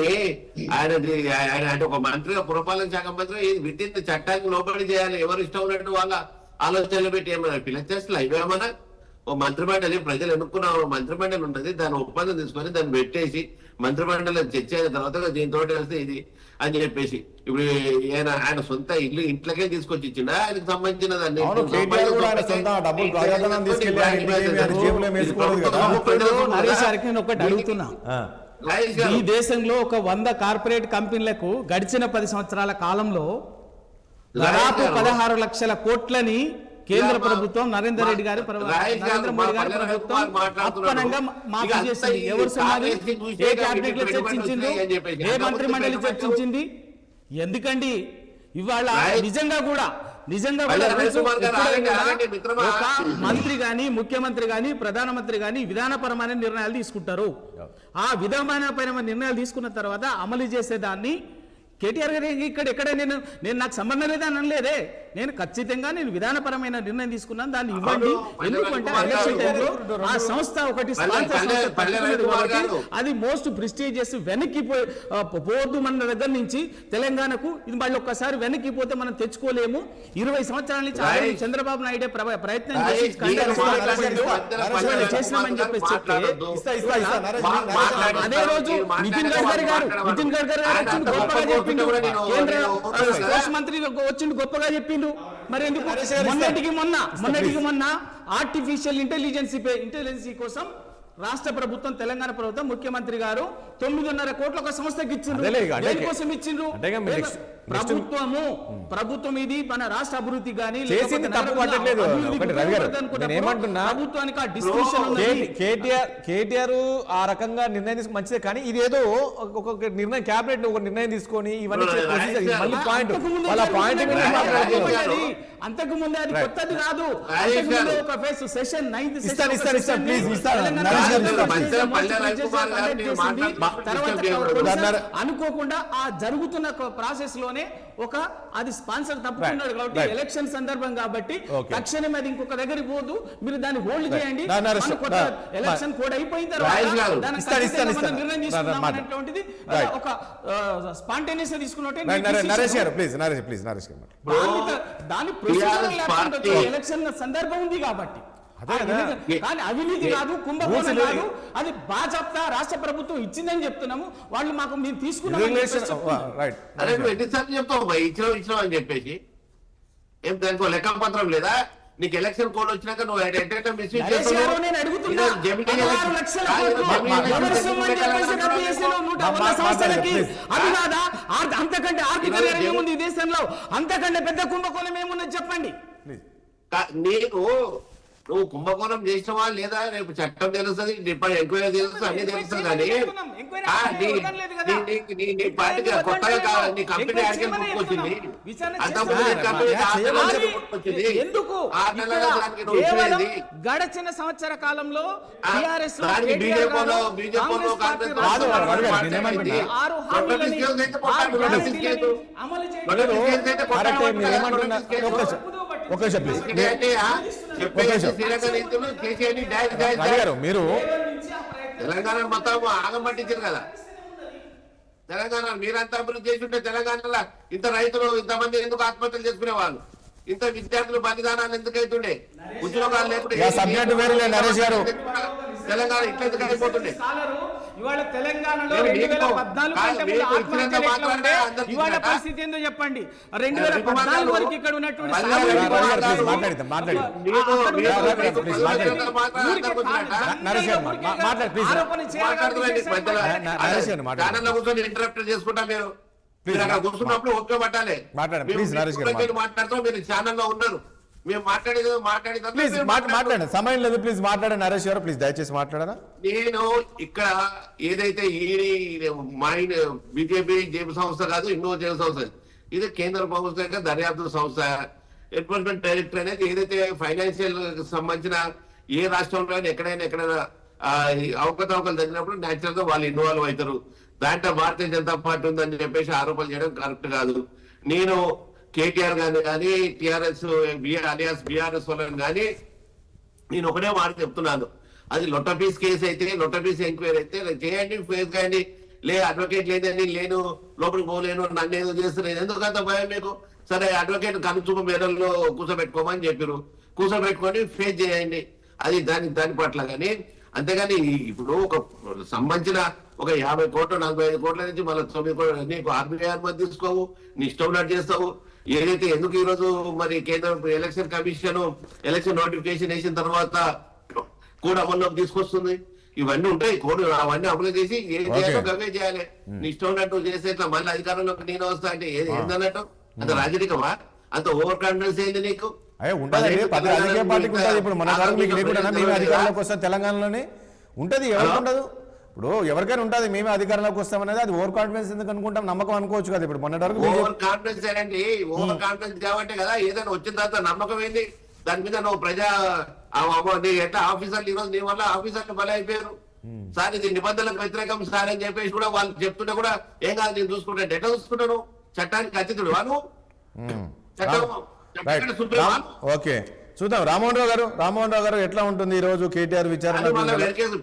అంటే ఒక మంత్రిగా పురపాలక శాఖ మంత్రి విత్ ఇన్ చట్టానికి లోబడి చేయాలి. ఎవరు ఇష్టం ఉన్నట్టు వాళ్ళ ఆలోచనలు పెట్టి ఏమన్నా పిల్లలు అయిపోయామన్నా ఓ మంత్రిమండలి ప్రజలు ఎన్నుకున్న మంత్రిమండలి ఉంటుంది, దాని ఒప్పందం తీసుకొని దాన్ని పెట్టేసి మంత్రిమండలి చర్చ అయిన తర్వాత దీంతో వస్తే ఇది అని చెప్పేసి ఇప్పుడు ఆయన సొంత ఇంట్లోకే తీసుకొచ్చి ఇచ్చిండా ఆయనకు సంబంధించిన దాన్ని ఈ దేశంలో ఒక 100 కార్పొరేట్ కంపెనీలకు గడిచిన 10 సంవత్సరాల కాలంలో దాదాపు 16 లక్షల కోట్లని కేంద్ర ప్రభుత్వం నరేంద్ర మోడీ గారి ప్రభుత్వం అప్పనంగా మాఫీ చేసింది. ఎవరు సమాధి ఏ క్యాబినెట్ లో చర్చించింది, ఏ మంత్రి మండలి చర్చించింది? ఎందుకండి ఇవాళ నిజంగా కూడా ఒక మంత్రి గాని, ముఖ్యమంత్రి గాని, ప్రధానమంత్రి గాని విధానపరమైన నిర్ణయాలు తీసుకుంటారు. ఆ విధానపరమైన నిర్ణయాలు తీసుకున్న తర్వాత అమలు చేసేదాన్ని కేటీఆర్ గారు ఎక్కడ నేను నాకు సంబంధం లేదా అనలేదే. నేను ఖచ్చితంగా విధానపరమైన నిర్ణయం తీసుకున్నాను, దాన్ని ఇవ్వండి. ఎందుకంటే ఎలక్షన్ టైంలో ఆ సంస్థ ఒకటి అది మోస్ట్ ప్రెస్టీజియస్ వెనక్కి పోవద్దు మన దగ్గర నుంచి తెలంగాణకు. ఇది మళ్ళీ ఒక్కసారి వెనక్కి పోతే మనం తెచ్చుకోలేము. 20 సంవత్సరాల నుంచి చంద్రబాబు నాయుడే ప్రయత్నం చేసినామని చెప్పేసి చెప్తే అదే రోజు నితిన్ గడ్కరీ గారు గొప్పగా చెప్పిండు, కేంద్ర స్పోర్ట్స్ మంత్రి వచ్చిండు గొప్పగా చెప్పిండు. మరి ఎందుకు మొన్నటికి మొన్న ఆర్టిఫిషియల్ ఇంటెలిజెన్సీ కోసం రాష్ట్ర ప్రభుత్వం, తెలంగాణ ప్రభుత్వం, ముఖ్యమంత్రి గారు 9.5 కోట్ల ఒక సంస్థకి ఇచ్చిండ్రు. దేనికోసం ఇచ్చిండ్రు? ప్రభుత్వం ఇది మన రాష్ట్ర అభివృద్ధి కానీ ప్రభుత్వానికి ఆ డిస్క్రిప్షన్ ఉంది. కేటీఆర్ ఆ రకంగా నిర్ణయం తీసుకుని మంచిదే, కానీ ఇది ఏదో ఒక నిర్ణయం క్యాబినెట్ ఒక నిర్ణయం తీసుకొని ఇవన్నీ అంతకు ముందే అది కొత్తది కాదు. ఒక ఫేస్ సెషన్ 9th అనుకోకుండా ఆ జరుగుతున్న ప్రాసెస్ లోనే అది స్పాన్సర్ తప్పుకున్నాడు కాబట్టి ఎలక్షన్ సందర్భం కాబట్టి తక్షణమే అది ఇంకొక దగ్గరికి పోదు, మీరు దాన్ని హోల్డ్ చేయండి. ఎలక్షన్ కోడ్ అయిపోయిన తర్వాత నిర్ణయం తీసుకున్నాం అనేటువంటిది ఒక స్పాంటేనియస్ తీసుకున్నట్టే దాని ఎలక్షన్ సందర్భం ఉంది కాబట్టి అదే కదా. కానీ అవినీతి కాదు, కుంభకోణం కాదు, అది బాజాప్తా రాష్ట్ర ప్రభుత్వం ఇచ్చిందని చెప్తున్నాము. వాళ్ళు మాకు మేము తీసుకున్నాం. రైట్. అరే నువ్వు ఎన్నిసార్లు చెప్తావు భయ్ ఇచ్చినావు అని చెప్పేసి? ఏం దానికి లెక్క పత్రం లేదా? నీకు ఎలక్షన్ కోడ్ వచ్చినాక నువ్వు మిస్యూజ్ చేస్తున్నావు. నేను అడుగుతున్నా, 16 లక్షల కోట్లు ఎవరు సొమ్మని చెప్పేసి రద్దు చేసిన 100 సంస్థలకి అది కాదా? అంతకంటే ఆర్థిక నేరం ఏముంది ఈ దేశంలో? అంతకంటే పెద్ద కుంభకోణం ఏమున్నది చెప్పండి. నువ్వు కుంభకోణం చేసినవా లేదా రేపు చట్టం తెలుస్తుంది, ఎంక్వైరీ తెలుస్తుంది, అన్ని తెలుస్తుంది. కానీ నీ పార్టీకి కొత్తగా నీ కంపెనీ ఆడికి గుర్తుకొచ్చింది, గడచిన సంవత్సర కాలంలో మీరు తెలంగాణ మొత్తం ఆగం పట్టించారు కదా. తెలంగాణ మీరంతా అభివృద్ధి చేసి ఉంటే తెలంగాణలో ఇంత రైతులు ఇంతమంది ఎందుకు ఆత్మహత్యలు చేసుకునే వాళ్ళు, ఇంత విద్యార్థులు బలిదానాలు ఎందుకు అవుతుండే, ఉద్యోగాలు లేకుండా సబ్జెక్ట్ వేరే నరేష్ గారు తెలంగాణ ఇట్లా ఎందుకు అయిపోతుండే? ఇవాళ తెలంగాణలో 2014 కంటే ముందు ఆత్మహత్యలు ఎట్లా ఉంటే ఇవాళ పరిస్థితి ఏందో చెప్పండి. 2014 వరకు ఇక్కడ ఉన్నటువంటి ఇంటరప్ట్ చేసుకుంటా మీరు కూర్చున్నప్పుడు ఓకే పట్టాలి. మాట్లాడుతూ మీరు ఛానల్లో ఉన్నారు, మేము మాట్లాడండి, సమయం లేదు, ప్లీజ్ మాట్లాడండి నరేష్ గారు, ప్లీజ్ దయచేసి మాట్లాడరా. నేను ఇక్కడ ఏదైతే ఈడీ మైండ్ బీజేపీ జేబు సంస్థ కాదు, ఇంకో జేబు సంస్థ, ఇది కేంద్ర ప్రభుత్వ యొక్క దర్యాప్తు సంస్థ. ఎన్ఫోర్స్మెంట్ డైరెక్టర్ అనేది ఏదైతే ఫైనాన్షియల్ సంబంధించిన ఏ రాష్ట్రంలో ఎక్కడైనా అవకతవకలు జరిగినప్పుడు న్యాచురల్ గా వాళ్ళు ఇన్వాల్వ్ అవుతారు. దాంట్లో భారతీయ జనతా పార్టీ ఉందని చెప్పేసి ఆరోపణలు చేయడం కరెక్ట్ కాదు. నేను కేటీఆర్ గాని కానీ టిఆర్ఎస్ అలియాస్ బీఆర్ఎస్ వాళ్ళని కానీ నేను ఒకటే మాట చెప్తున్నాను, అది లొట్టపీస్ కేసు అయితే, లొట్టపీస్ ఎంక్వైరీ అయితే చేయండి, ఫేస్ కాయండి. అడ్వకేట్ లేదని నేను లోపలికి పోలేను, నన్ను ఏదో చేస్తున్నాను, ఎందుకంత భయం మీకు? సరే అడ్వకేట్ కనుచూపు మేరల్లో కూర్చోబెట్టుకోమని చెప్పారు, కూర్చోబెట్టుకొని ఫేస్ చేయండి, అది దాని పట్ల. కానీ అంతేగాని ఇప్పుడు ఒక సంబంధించిన ఒక 50 కోట్లు 45 కోట్ల నుంచి మళ్ళీ 9 కోట్లు నీకు ఆర్బీఐ అనుమతి తీసుకోవు, నీ ఇష్టం ఉన్నట్టు చేస్తావు. ఏదైతే ఎందుకు ఈ రోజు మరి కేంద్ర ఎలక్షన్ కమిషన్ ఎలక్షన్ నోటిఫికేషన్ వేసిన తర్వాత కోడ్ అమల్లోకి తీసుకొస్తుంది, ఇవన్నీ ఉంటాయి కోడ్, అవన్నీ అమలు చేసి ఏం చేయాలో గవే చేయాలి. నీ ఇష్టం ఉన్నట్టు చేస్తే ఇట్లా మళ్ళీ అధికారంలోకి నేను వస్తా అంటే ఏందన్నట్టు? అంత రాజకీయమా? అంత ఓవర్ కాన్ఫిడెన్స్ ఏంది నీకు? ఉంటది, రాజకీయ పార్టీకి ఉంటుంది. ఇప్పుడు మన మీకు లేకుండా మేము అధికారంలోకి వస్తాం తెలంగాణలోనే ఉంటది, ఎవరికి ఉండదు? ఇప్పుడు ఎవరికైనా ఉంటుంది, మేమే అధికారంలోకి వస్తామనేది, అది ఓవర్ కాన్ఫిడెన్స్ ఎందుకు అనుకుంటాం? నమ్మకం అనుకోవచ్చు కదా. ఇప్పుడు మొన్నటి వరకు ఓవర్ కాన్ఫిడెన్స్ ఏంటండి? ఓవర్ కాన్ఫిడెన్స్ కాబట్టి కదా ఏదైనా వచ్చిన తర్వాత నమ్మకం ఏంది దాని మీద నువ్వు ప్రజా ఎట్లా ఆఫీసర్లు ఈ రోజు నీ వల్ల ఆఫీసర్లు బలి అయిపోయారు. సార్ ఇది నిబంధనలకు వ్యతిరేకం సార్ అని చెప్పేసి కూడా వాళ్ళు చెప్తుంటే కూడా ఏం కాదు నేను చూసుకుంటా, ఎట్లా చూసుకుంటాను? చట్టానికి అతిథుడు వాళ్ళు, ఓకే చూద్దాం. రామ్మోహన్ రావు గారు ఎట్లా ఉంటుంది ఈ రోజు కేటీఆర్ విచారణ?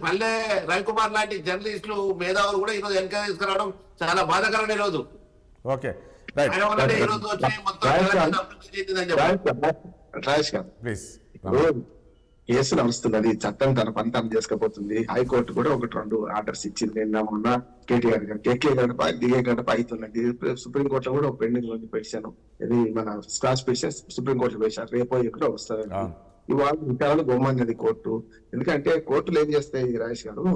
పల్లె రవికుమార్ లాంటి జర్నలిస్టులు మేధావులు కూడా ఈ రోజు వెనక తీసుకురావడం చాలా బాధాకరమైన రోజు. Okay please. కేసు నడుస్తున్నది, చట్టం తన పని తాను చేసుకపోతుంది. హైకోర్టు కూడా 1-2 ఆర్డర్స్ ఇచ్చింది. నిన్న మొన్న కేటీఆర్ గారు కేకే గడప దిగే గడప అవుతున్నది. సుప్రీంకోర్టులో కూడా ఒక పెండింగ్ ఉంది పెట్టాను, ఇది మన స్క్రాచ్ పిటిషన్ సుప్రీంకోర్టులో వేశారు, రేపో ఎక్కడో వస్తుంది. ఇవాళ విచారణ గోమన్నది కోర్టు. ఎందుకంటే కోర్టులు ఏం చేస్తాయి రాజేష్ గారు,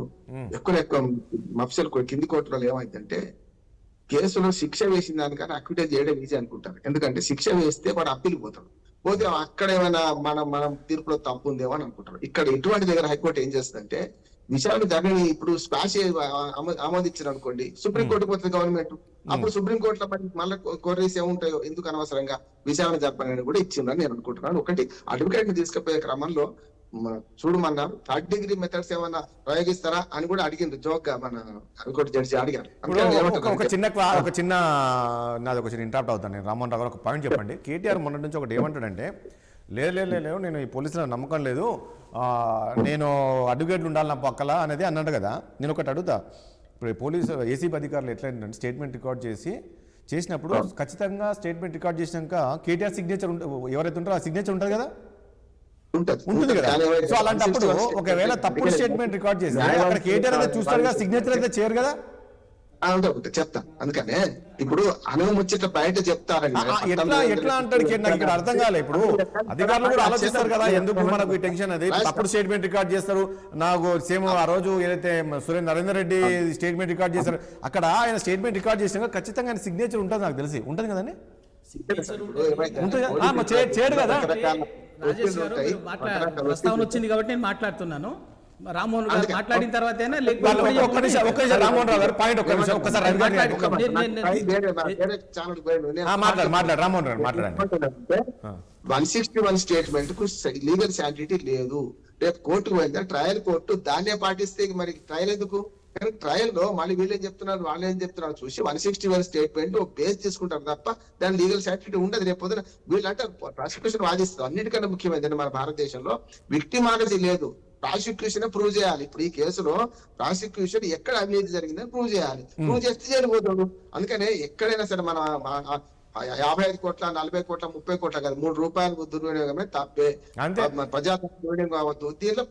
ఎక్కువ మఫ్సల్ కింది కోర్టులో ఏమైందంటే కేసులో శిక్ష వేసిన దానికన్నా అక్విటేజ్ చేయడం ఈజీ అనుకుంటారు. ఎందుకంటే శిక్ష వేస్తే వాడు అప్పీల్ పోతాడు, పోతే అక్కడ ఏమైనా మనం తీర్పులో తప్పు ఉందేమో అని అనుకుంటారు. ఇక్కడ ఇటువంటి దగ్గర హైకోర్టు ఏం చేస్తుందంటే విచారణ జరిగిన ఇప్పుడు స్పాష్ ఆమోదించారు అనుకోండి, సుప్రీంకోర్టు పోతుంది గవర్నమెంట్, అప్పుడు సుప్రీంకోర్టులో మళ్ళీ కొర్రీస్ ఏముంటాయో, ఎందుకు అనవసరంగా విచారణ జరపని కూడా ఇచ్చిందని నేను అనుకుంటున్నాను. ఒకటి అడ్వకేట్ ని తీసుకుపోయే క్రమంలో చూడమన్నారు, 3rd డిగ్రీ మెథడ్స్ ఏమన్నా ప్రయోగిస్తారా అని కూడా అడిగింది జోక్ గా మన హైకోర్టు జడ్జి అడిగారు. ఒక చిన్న నాది ఒక చిన్న ఇంటరాప్ట్ అవుతాను నేను. రామ్మోహన్ రావు గారు ఒక పాయింట్ చెప్పండి. కేటీఆర్ మొన్నటి నుంచి ఒకటి ఏమంటాడంటే, లేదు నేను ఈ పోలీసుల నమ్మకం లేదు, నేను అడ్వకేట్లు ఉండాలి నా పక్కల అనేది అన్నాడు కదా. నేను ఒకటి అడుగుతా, ఇప్పుడు పోలీసు ఏసీబీ అధికారులు ఎట్లా ఏంటంటే స్టేట్మెంట్ రికార్డ్ చేసినప్పుడు ఖచ్చితంగా స్టేట్మెంట్ రికార్డ్ చేసినాక కేటీఆర్ సిగ్నేచర్ ఎవరైతే ఉంటారో ఆ సిగ్నేచర్ ఉంటుంది కదా. ఉంటుంది కదా. సో అలాంటప్పుడు ఒకవేళ తప్పుడు స్టేట్మెంట్ రికార్డ్ చేస్తే అక్కడ కేటీఆర్ అయితే చూస్తారు కదా, సిగ్నేచర్ అయితే చేయరు కదా. ఉంటుంది చెప్తా. అందుకనే ఇప్పుడు అనుముచ్చట బయట చెప్తారండి. ఎట్లా అంటాడు నాకు ఇక్కడ అర్థం కాలే. ఇప్పుడు అధికారులు కూడా ఆలోచిస్తారు కదా, ఎందుకు మనకు ఈ టెన్షన్ అది, తప్పుడు స్టేట్మెంట్ రికార్డ్ చేస్తారు. నాకు సేమ్ ఆ రోజు ఏదైతే నరేందర్ రెడ్డి స్టేట్మెంట్ రికార్డ్ చేశారు, అక్కడ ఆయన స్టేట్మెంట్ రికార్డ్ చేసిన ఖచ్చితంగా ఆయన సిగ్నేచర్ ఉంటుంది, నాకు తెలిసి ఉంటుంది కదండి. చేయడు కదా. రాజేష్ గారు ప్రస్తావన వచ్చింది కాబట్టి నేను మాట్లాడుతున్నాను. రామ్మోహన్ గారు మాట్లాడిన తర్వాత రామ్మోహన్ రావు గారు పాయింట్ ఒక్కసారి మాట్లాడు రామ్మోహన్ రావు మాట్లాడండి. 161 స్టేట్మెంట్ కు లీగల్ శాంటిటీ లేదు. రేపు కోర్టుకు పోయిందా ట్రయల్ కోర్టు దాన్నే పాటిస్తే మరి ట్రయల్ ఎందుకు? కానీ ట్రయల్ లో మళ్ళీ వీళ్ళేం చెప్తున్నారు వాళ్ళు ఏం చెప్తున్నారు చూసి 161 స్టేట్మెంట్ బేస్ తీసుకుంటారు తప్ప దాని లీగల్ శాంటిటీ ఉండదు. రేపు పొద్దున వీళ్ళంటే ప్రాసిక్యూషన్ వాదిస్తారు. అన్నిటికన్నా ముఖ్యమైనది మన భారతదేశంలో విక్టిమాలజీ లేదు, ప్రాసిక్యూషన్ ప్రూవ్ చేయాలి. ఇప్పుడు ఈ కేసులో ప్రాసిక్యూషన్ ఎక్కడ అవినీతి జరిగిందని ప్రూవ్ చేయాలి. ప్రూవ్ చేస్తే చేయకపోతాడు. అందుకనే ఎక్కడైనా సరే మన 55 కోట్ల 40 కోట్ల 30 కోట్ల కాదు, 3 రూపాయలు దుర్వినియోగమే తప్పే. ప్రజాధనం దుర్వినియోగం కావద్దు. దీనిలో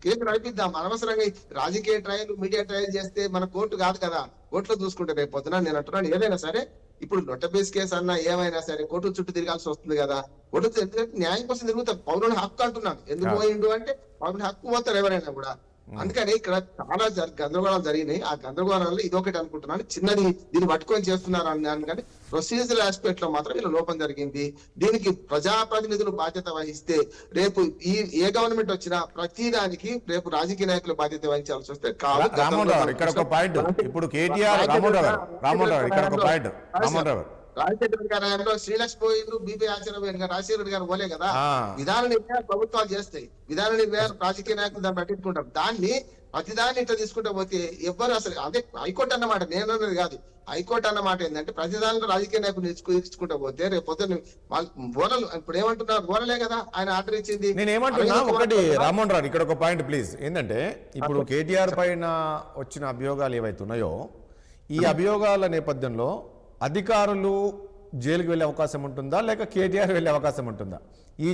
కేసు నడిపిద్దాం. అనవసరంగా రాజకీయ ట్రయల్ మీడియా ట్రయల్ చేస్తే మన కోర్టు కాదు కదా, కోర్టులో చూసుకుంటే రేపు పొద్దున నేను అంటున్నాను ఏదైనా సరే ఇప్పుడు నొట్టబేస్ కేసు అన్నా ఏమైనా సరే కోర్టు చుట్టూ తిరగాల్సి వస్తుంది కదా. కోర్టు ఎందుకంటే న్యాయం కోసం తిరుగుతారు. పౌరుని హక్కు అంటున్నాను. ఎందుకు పోయిండు అంటే పౌరుని హక్కు పోతారు ఎవరైనా కూడా. అందుకని ఇక్కడ చాలా గందరగోళాలు జరిగినాయి. ఆ గందరగోళాల్లో ఇదొకటి అనుకుంటున్నాను, చిన్నది దీన్ని పట్టుకొని చేస్తున్నారు అన్నాను. కానీ ప్రొసీజర్ ఆస్పెక్ట్ లో మాత్రం ఇలా లోపం జరిగింది. దీనికి ప్రజాప్రతినిధులు బాధ్యత వహిస్తే రేపు ఏ గవర్నమెంట్ వచ్చినా ప్రతి దానికి రేపు రాజకీయ నాయకులు బాధ్యత వహించాల్సి వస్తే కాదు. ఇక్కడ ఒక పాయింట్, ఇప్పుడు కేటీఆర్ రామ్మోహన్ రావు ఇక్కడ ఒక పాయింట్, రామ్మోహన్ రావు రాజశేఖర రెడ్డి గారి హయాంలో శ్రీలక్ష్మి పోయిండ్రు, బీపీ ఆచార్య గారు, రాజశేఖర రెడ్డి గారు పోలే కదా. విధాన నిర్ణయాలు ప్రభుత్వాలు చేస్తాయి, విధాన నిర్ణయాలు రాజకీయ నాయకులు దాన్ని పట్టించుకుంటారు. దాన్ని ప్రతిదాన్ని ఇట్లా తీసుకుంటా పోతే ఎవ్వరు అసలు అదే హైకోర్టు అన్నమాట, నేను అన్నది కాదు. హైకోర్టు అన్నమాట ఏంటంటే ప్రతిదానిలో రాజకీయ నాయకులు ఇచ్చుకుంటా పోతే రేపు పొద్దున్న ఓనలు ఇప్పుడు ఏమంటున్నారు, ఓనలే కదా ఆయన ఆర్డర్ ఇచ్చింది. నేను ఏమంటున్నా ఒకటి రామ్మోహన్ రావు ఇక్కడ ఒక పాయింట్ ప్లీజ్. ఏంటంటే ఇప్పుడు కేటీఆర్ పైన వచ్చిన అభియోగాలు ఏవైతే ఉన్నాయో ఈ అభియోగాల నేపథ్యంలో అధికారులు జైలుకి వెళ్ళే అవకాశం ఉంటుందా లేక కేటీఆర్ వెళ్ళే అవకాశం ఉంటుందా? ఈ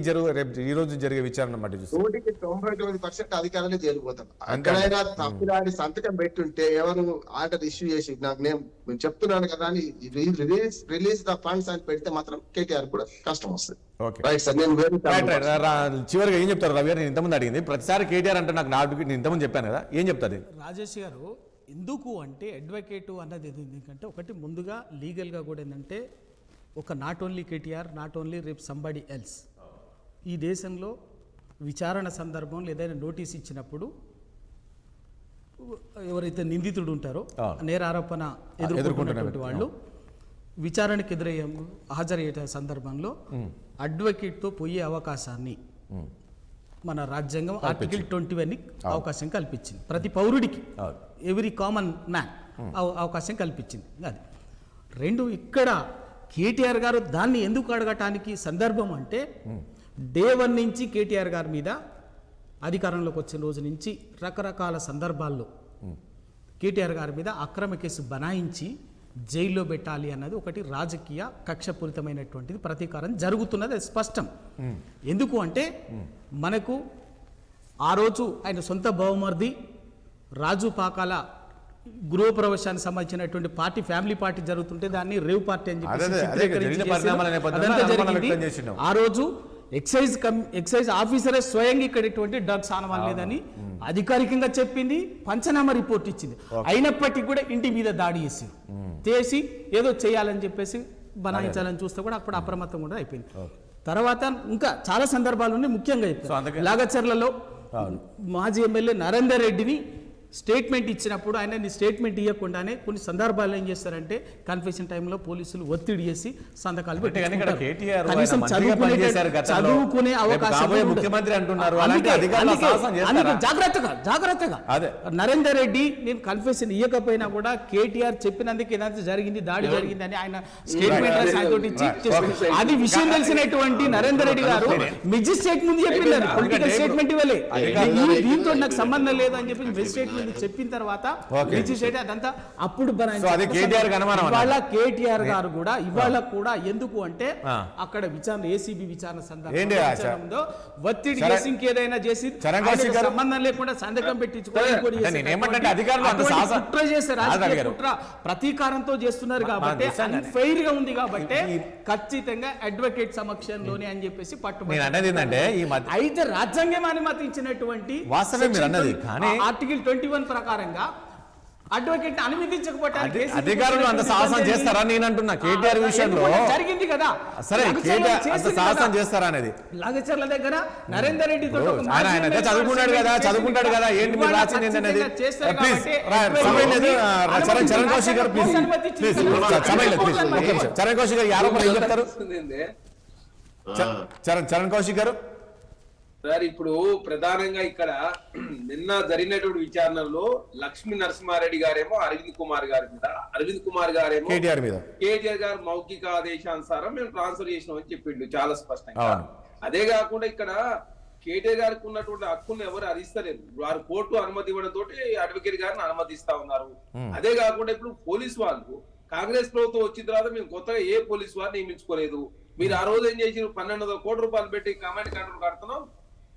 రోజు జరిగే విచారణ బట్టి చూస్తే 99% అధికారులే జైలు పోతారు. ఎక్కడైనా తప్పుదారి సంతకం పెట్టుంటే ఎవరు ఆర్డర్ ఇష్యూ చేసి నాకు నేను చెప్తున్నాను కదా అని రిలీజ్ ద ఫండ్స్ అని పెడితే మాత్రం కేటీఆర్ కూడా కష్టం వస్తుంది. చివరిగా ఏం చెప్తారు రవి గారు? నేను ఇంతమంది అడిగింది ప్రతిసారి కేటీఆర్ అంటే నాకు నేను ఇంతమంది చెప్పాను కదా, ఏం చెప్తారు రాజేష్ గారు? ఎందుకు అంటే అడ్వకేటు అన్నది ఎందుకంటే ఒకటి ముందుగా లీగల్గా కూడా ఏంటంటే ఒక not only KTR, not only రేపు సంబడి ఎల్స్, ఈ దేశంలో విచారణ సందర్భంలో ఏదైనా నోటీస్ ఇచ్చినప్పుడు ఎవరైతే నిందితుడు ఉంటారో నేర ఆరోపణ ఎదుర్కొంటున్నటువంటి వాళ్ళు విచారణకు హాజరయ్యే సందర్భంలో అడ్వకేట్తో పోయే అవకాశాన్ని మన రాజ్యాంగం ఆర్టికల్ 21 అవకాశం కల్పించింది. ప్రతి పౌరుడికి, ఎవరీ కామన్ మ్యాన్ అవకాశం కల్పించింది. అది రెండు. ఇక్కడ కేటీఆర్ గారు దాన్ని ఎందుకు అడగటానికి సందర్భం అంటే డే 1 నుంచి కేటీఆర్ గారి మీద అధికారంలోకి వచ్చిన రోజు నుంచి రకరకాల సందర్భాల్లో కేటీఆర్ గారి మీద అక్రమ కేసు బనాయించి జైల్లో పెట్టాలి అన్నది ఒకటి రాజకీయ కక్షపూరితమైనటువంటిది ప్రతీకారం జరుగుతున్నది, అది స్పష్టం. ఎందుకు అంటే మనకు ఆ రోజు ఆయన సొంత బహుమర్ది రాజు పాకాల గృహప్రవేశానికి సంబంధించినటువంటి పార్టీ ఫ్యామిలీ పార్టీ జరుగుతుంటే దాన్ని రేవ్ పార్టీ అని చెప్పి ఆ రోజు ఎక్సైజ్ ఆఫీసరే స్వయంగా ఇక్కడ ఇటువంటి డ్రగ్స్ ఆనవాలేదని అధికారికంగా చెప్పింది, పంచనామా రిపోర్ట్ ఇచ్చింది. అయినప్పటికీ కూడా ఇంటి మీద దాడి చేసి ఏదో చేయాలని చెప్పేసి బనాయించాలని చూస్తే కూడా అప్పుడు అప్రమత్తం కూడా అయిపోయింది. తర్వాత ఇంకా చాలా సందర్భాలు ఉన్నాయి. ముఖ్యంగా లాగచర్లలో మాజీ ఎమ్మెల్యే నరేందర్ రెడ్డిని స్టేట్మెంట్ ఇచ్చినప్పుడు ఆయన స్టేట్మెంట్ ఇవ్వకుండానే కొన్ని సందర్భాల్లో ఏం చేస్తారంటే కన్ఫెషన్ టైంలో పోలీసులు ఒత్తిడి చేసి సంతకాలు చదువుకునే అవకాశం. జాగ్రత్తగా నరేందర్ రెడ్డి నేను కన్ఫెషన్ ఇవ్వకపోయినా కూడా కేటీఆర్ చెప్పినందుకు ఏదైతే జరిగింది, దాడి జరిగింది అని ఆయన స్టేట్మెంట్ ఇచ్చి అది విషయం తెలిసినటువంటి నరేందర్ రెడ్డి గారు మెజిస్ట్రేట్ ముందు చెప్పినారు, పొలిటికల్ స్టేట్మెంట్ ఇవ్వలే, దీంతో నాకు సంబంధం లేదు అని చెప్పి మెజిస్ట్రేట్ ముందు చెప్పిన తర్వాత Okay. రిజిస్ట్రేట్ అదంతా అప్పుడు సో అది కేటీఆర్ కి అనుమానం అన్నమాట. ఇవాళ కేటీఆర్ గారు కూడా ఇవాళ కూడా ఎందుకు అంటే ఆ. అక్కడ విచారణ ఏసీబీ విచారణ ఏంటి సందర్భంలో ఆ విచారణ ఉందో ఒత్తిడి చరణ్- చేసి ఇంకేదైనా చేసి చరణ్ కౌశిక్ ఆయనకు గారు- సంబంధం లేకుండా సంతకం పెట్టించుకొని ఇంకోటి అంటే చేసేటటువంటి నేనేమంటే అధికారులు అంత అటువంటి సాహసం- కుట్ర చేసే ఆధార్ రాజకీయ గారు. కుట్ర ప్రతీకారంతో చేస్తున్నారు కాబట్టి చూశాను కానీ. అన్ఫెయిర్ గా ఉంది కాబట్టి ఖచ్చితంగా అడ్వకేట్ సమక్షంలోనే అని చెప్పేసి నేను పట్టుబడి అన్నది ఏంటంటే ఈ మధ్య అయితే రాజ్యాంగం అనుమతించినటువంటి వాస్తవమే మీరు అన్నది, కానీ- ఆర్టికల్ 21 ప్రకారంగా అడ్వకేట్ అనుమతించకపోవడానికి అధికారులు అంత సాహసం చేస్తారా నేను అంటున్నా కేటీఆర్ విషయంలో జరిగింది కదా సరే కేటీఆర్ అంత సాహసం చేస్తారా అనేది లగచర్ల దగ్గర నరేందర్ రెడ్డి ఆయన అయితే చదువుకున్నాడు కదా చదువుకుంటాడు కదా ఏంటి మీరు రాసింది ఏంటనేది ప్లీజ్ సమయం లేదు చరణ్ కౌశిక్ గారు ప్లీజ్ ప్లీజ్ సమయం లేదు ప్లీజ్ ఒక్క నిమిషం చరణ్ కౌశిక్ గారు ఈ ఆరోపణ ఏం చెప్తారు చరణ్ కౌశిక్ గారు సార్ ఇప్పుడు ప్రధానంగా ఇక్కడ నిన్న జరిగినటువంటి విచారణలో లక్ష్మీ నరసింహారెడ్డి గారేమో అరవింద్ కుమార్ గారేమో కేటీఆర్ మీద కేటీఆర్ గారు మౌఖిక ఆదేశానుసారం మేము ట్రాన్స్ఫర్ చేసినామని చెప్పిండు చాలా స్పష్టంగా. అవును. అదే కాకుండా ఇక్కడ కేటీఆర్ గారికి ఉన్నటువంటి హక్కులను ఎవరు హరిస్తలేరు. వారు కోర్టు అనుమతి ఇవ్వడం తోటి అడ్వకేట్ గారిని అనుమతిస్తా ఉన్నారు. అదే కాకుండా ఇప్పుడు పోలీసు వాళ్ళు కాంగ్రెస్ ప్రభుత్వం వచ్చిన తర్వాత మేము కొత్తగా ఏ పోలీసు వారు నియమించుకోలేదు. మీరు ఆ రోజు ఏం చేసి 1200 కోట్ల రూపాయలు పెట్టి కమాండ్ కంట్రోల్ కడుతున్నాం.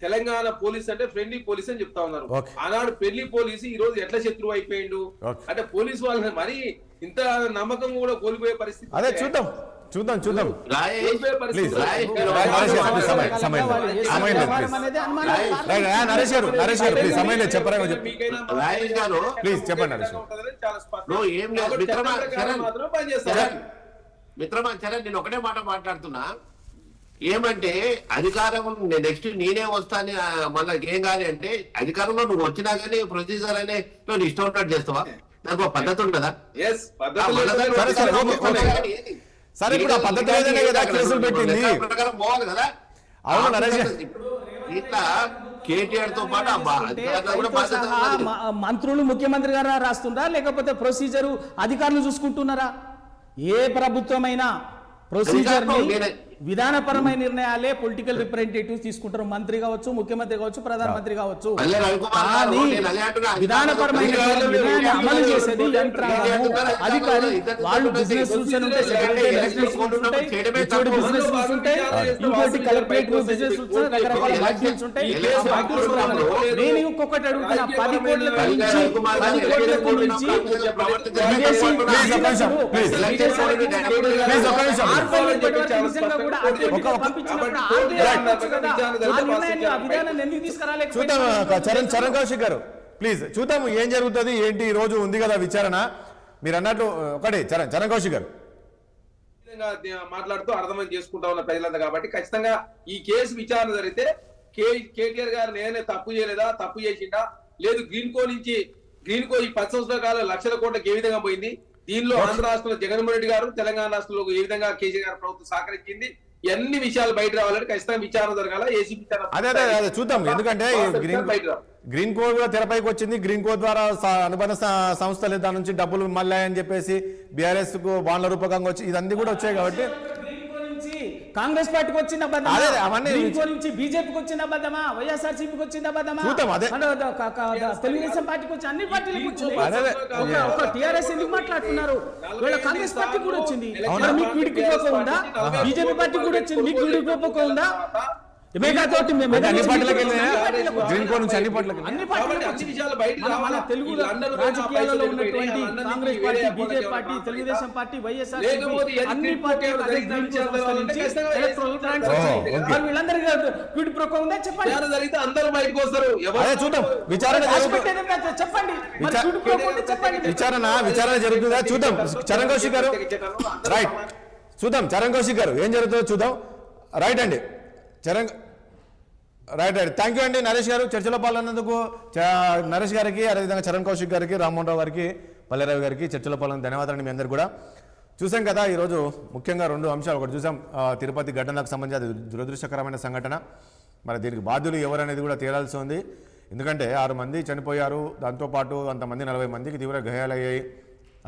తెలంగాణ పోలీస్ అంటే ఫ్రెండ్లీ పోలీస్ అని చెప్తా ఉన్నారు. Okay. ఆనాడు పెళ్లి పోలీసు ఈ రోజు ఎట్లా శత్రువు అయిపోయిండు. Okay. అంటే పోలీసు వాళ్ళని మరి ఇంత నమ్మకం కూడా కోల్పోయే పరిస్థితి. అదే చూద్దాం రాయేష్ కోల్పోయే పరిస్థితి. Please. రాయేష్ నరేష్ గారు, please, సమయం లేదు. సమయం లేదు, please. నరేష్ గారు ప్లీజ్ సమయం లేదు చెప్పరా మీకైనా రాయేష్ గారు ప్లీజ్ చెప్పండి నరేష్ గారు. ఉంటుందని చాలా స్పష్టం. నువ్వు ఏం లేదు కాబట్టి మిత్రమా చట్టం ప్రకారం చరణ్ మాత్రం పనిచేస్తారు. చరణ్ నేను ఒకటే మాట మాట్లాడుతున్నా ఏమంటే అధికారం నెక్స్ట్ నేనే వస్తాను మళ్ళీ ఏం కాదు అంటే అధికారంలో నువ్వు వచ్చినా కానీ ప్రొసీజర్ అనే నువ్వు ఇష్టం ఉన్నట్టు చేస్తావా? దానికి ఒక పద్ధతి ఉంటుందా? Yes, పద్ధతులు సరే, సరే, ఓకే. సరే ఇప్పుడు ఆ పద్ధతి లేదనే కదా కేసులు పెట్టింది. లెక్కల ప్రకారం పోవాలి కదా. అవును నరేష్ గారు. ఇట్లా కేటీఆర్ తో పాటు ఆ అధికారులు కూడా బాధ్యత ఉన్నది. మంత్రులు ముఖ్యమంత్రి గారు రాస్తుందా లేకపోతే ప్రొసీజరు అధికారులు చూసుకుంటున్నారా? ఏ ప్రభుత్వమైనా ప్రొసీజర్ విధానపరమైన నిర్ణయాలే పొలిటికల్ రిప్రజెంటేటివ్స్ తీసుకుంటారు. మంత్రి కావచ్చు, ముఖ్యమంత్రి కావచ్చు, ప్రధానమంత్రి కావచ్చు. మళ్ళీ రవికుమార్ గారు, కానీ నేను అదే అంటున్నా, విధానపరమైన నిర్ణయాన్ని అమలు చేసేది యంత్రాంగము, అధికారి. వాళ్ళు బిజినెస్ రూల్స్ ఉంటాయి, సెక్రటరీ బిజినెస్ రూల్స్ ఉంటాయి, హెచ్ఓడి బిజినెస్ రూల్స్ ఉంటాయి, ఇంకోటి కలెక్టరేట్ బిజినెస్ రూల్స్, రకరకాల బాధ్యతలు ఉంటాయి. నేను ఇంకొకటి అడుగుతున్నా, 10 కోట్ల నుంచి విదేశీ నిజంగా కూడా చూద్దాం చరణ్ కౌశిక్ గారు ప్లీజ్ చూద్దాం ఏం జరుగుతుంది ఏంటి. ఈ రోజు ఉంది కదా విచారణ మీరు అన్నట్టు ఒకటి చరణ్ కౌశిక్ గారు మాట్లాడుతూ అర్థమని చేసుకుంటా ఉన్న ప్రజలంతా కాబట్టి ఖచ్చితంగా ఈ కేసు విచారణ జరిగితే కేటీఆర్ గారు నేనే తప్పు చేయలేదా, తప్పు చేసిందా, లేదు గ్రీన్ కో నుంచి గ్రీన్ కో ఈ 10 సంవత్సరాల కాలం లక్షల కోట్లకు ఏ విధంగా పోయింది, దీనిలో ఆంధ్ర రాష్ట్రంలో జగన్మోహన్ రెడ్డి గారు, తెలంగాణ రాష్ట్రంలో ఏ విధంగా కేసీఆర్ గారు ప్రభుత్వం సహకరించింది, ఇవన్నీ విషయాలు బయట రావాలంటే ఖచ్చితంగా విచారణ జరగాల. ఏసీ విచారణ అదే చూద్దాం. ఎందుకంటే గ్రీన్ కో కూడా తెరపైకి వచ్చింది. గ్రీన్ కో ద్వారా అనుబంధ సంస్థలు దాని నుంచి డబ్బులు మళ్ళీ అని చెప్పేసి బీఆర్ఎస్ కు బాండ్ల రూపకంగా వచ్చి ఇదన్నీ కూడా వచ్చాయి కాబట్టి కాంగ్రెస్ పార్టీకి వచ్చిన అదే, అవన్నీ నుంచి బీజేపీకి వచ్చిన అబద్ధమా, వైఎస్ఆర్సీపీకి వచ్చిన అబద్ధమా, చూద్దాం. అదే తెలుగుదేశం పార్టీకి వచ్చి అన్ని పార్టీలకు వచ్చింది. అదే. ఒక టీఆర్ఎస్ ఎందుకు మాట్లాడుతున్నారు? వీళ్ళ కాంగ్రెస్ పార్టీ కూడా వచ్చింది. మీకు విడిపోక ఉందా? బీజేపీ పార్టీ కూడా వచ్చింది. మీకు విడిపోక ఉందా? మెగా తోటి అన్ని పార్టీలకు గ్రీన్ కో నుంచి అన్ని పార్టీలకు అన్ని మన తెలుగు రాజకీయాలలో ఉన్నటువంటి Congress party, BJP party, Telugu Desam party, YSR అన్ని పార్టీలు వీళ్ళందరికీ క్విడ్ ప్రో ఉందా చెప్పండి. అందరూ బయటకు వస్తారు. అదే చూద్దాం విచారణ చెప్పండి. విచారణ జరుగుతుందా చూద్దాం. చరణ్ కౌశిక్ గారు రైట్ చూద్దాం. చరణ్ కౌశిక్ గారు ఏం జరుగుతుందో చూద్దాం. రైట్ అండి రైట్ థ్యాంక్ యూ అండి నరేష్ గారు చర్చలో పాల్గొన్నందుకు. నరేష్ గారికి అదేవిధంగా చరణ్ కౌశిక్ గారికి, రామ్మోహన్ రావు గారికి, పల్లెరావు గారికి చర్చలో పాల్గొన్న ధన్యవాదాలు. మీ అందరు కూడా చూసాం కదా ఈరోజు ముఖ్యంగా 2 అంశాలు. ఒకటి చూసాం తిరుపతి ఘటనకు సంబంధించి అది దురదృష్టకరమైన సంఘటన. మరి దీనికి బాధ్యులు ఎవరనేది కూడా తేలాల్సి ఉంది. ఎందుకంటే 6 మంది చనిపోయారు, దాంతోపాటు అంతమంది 40 మందికి తీవ్ర గాయాలయ్యాయి.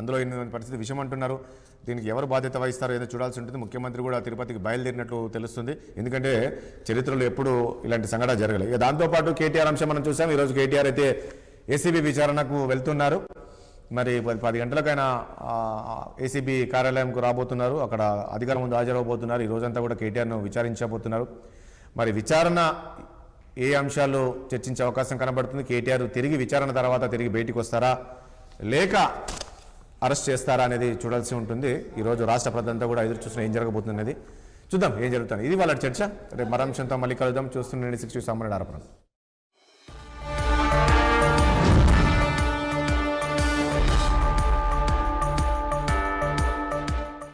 అందులో 8 మంది పరిస్థితి విషమంటున్నారు. దీనికి ఎవరు బాధ్యత వహిస్తారో ఏదో చూడాల్సి ఉంటుంది. ముఖ్యమంత్రి కూడా తిరుపతికి బయలుదేరినట్లు తెలుస్తుంది. ఎందుకంటే చరిత్రలో ఎప్పుడు ఇలాంటి సంఘటన జరగలేదు. ఇక దాంతోపాటు కేటీఆర్ అంశం మనం చూసాం. ఈరోజు కేటీఆర్ అయితే ఏసీబీ విచారణకు వెళ్తున్నారు. మరి 10 గంటలకైనా ఏసీబీ కార్యాలయంకు రాబోతున్నారు. అక్కడ అధికారుల ముందు హాజరవబోతున్నారు. ఈ రోజంతా కూడా కేటీఆర్ను విచారించబోతున్నారు. మరి విచారణ ఏ అంశాలు చర్చించే అవకాశం కనబడుతుంది? కేటీఆర్ తిరిగి విచారణ తర్వాత తిరిగి బయటికి వస్తారా లేక అరెస్ట్ చేస్తారా అనేది చూడాల్సి ఉంటుంది. ఈరోజు రాష్ట్ర ప్రజలంతా కూడా ఎదురు చూస్తున్న ఏం జరగబోతుంది అనేది చూద్దాం, ఏం జరుగుతుంది. ఇది వాళ్ళ చర్చ. రేపు మరో అంశంతో మళ్ళీ కలుద్దాం. చూస్తున్న 60 సామాన్యుడు ఆరోపణ.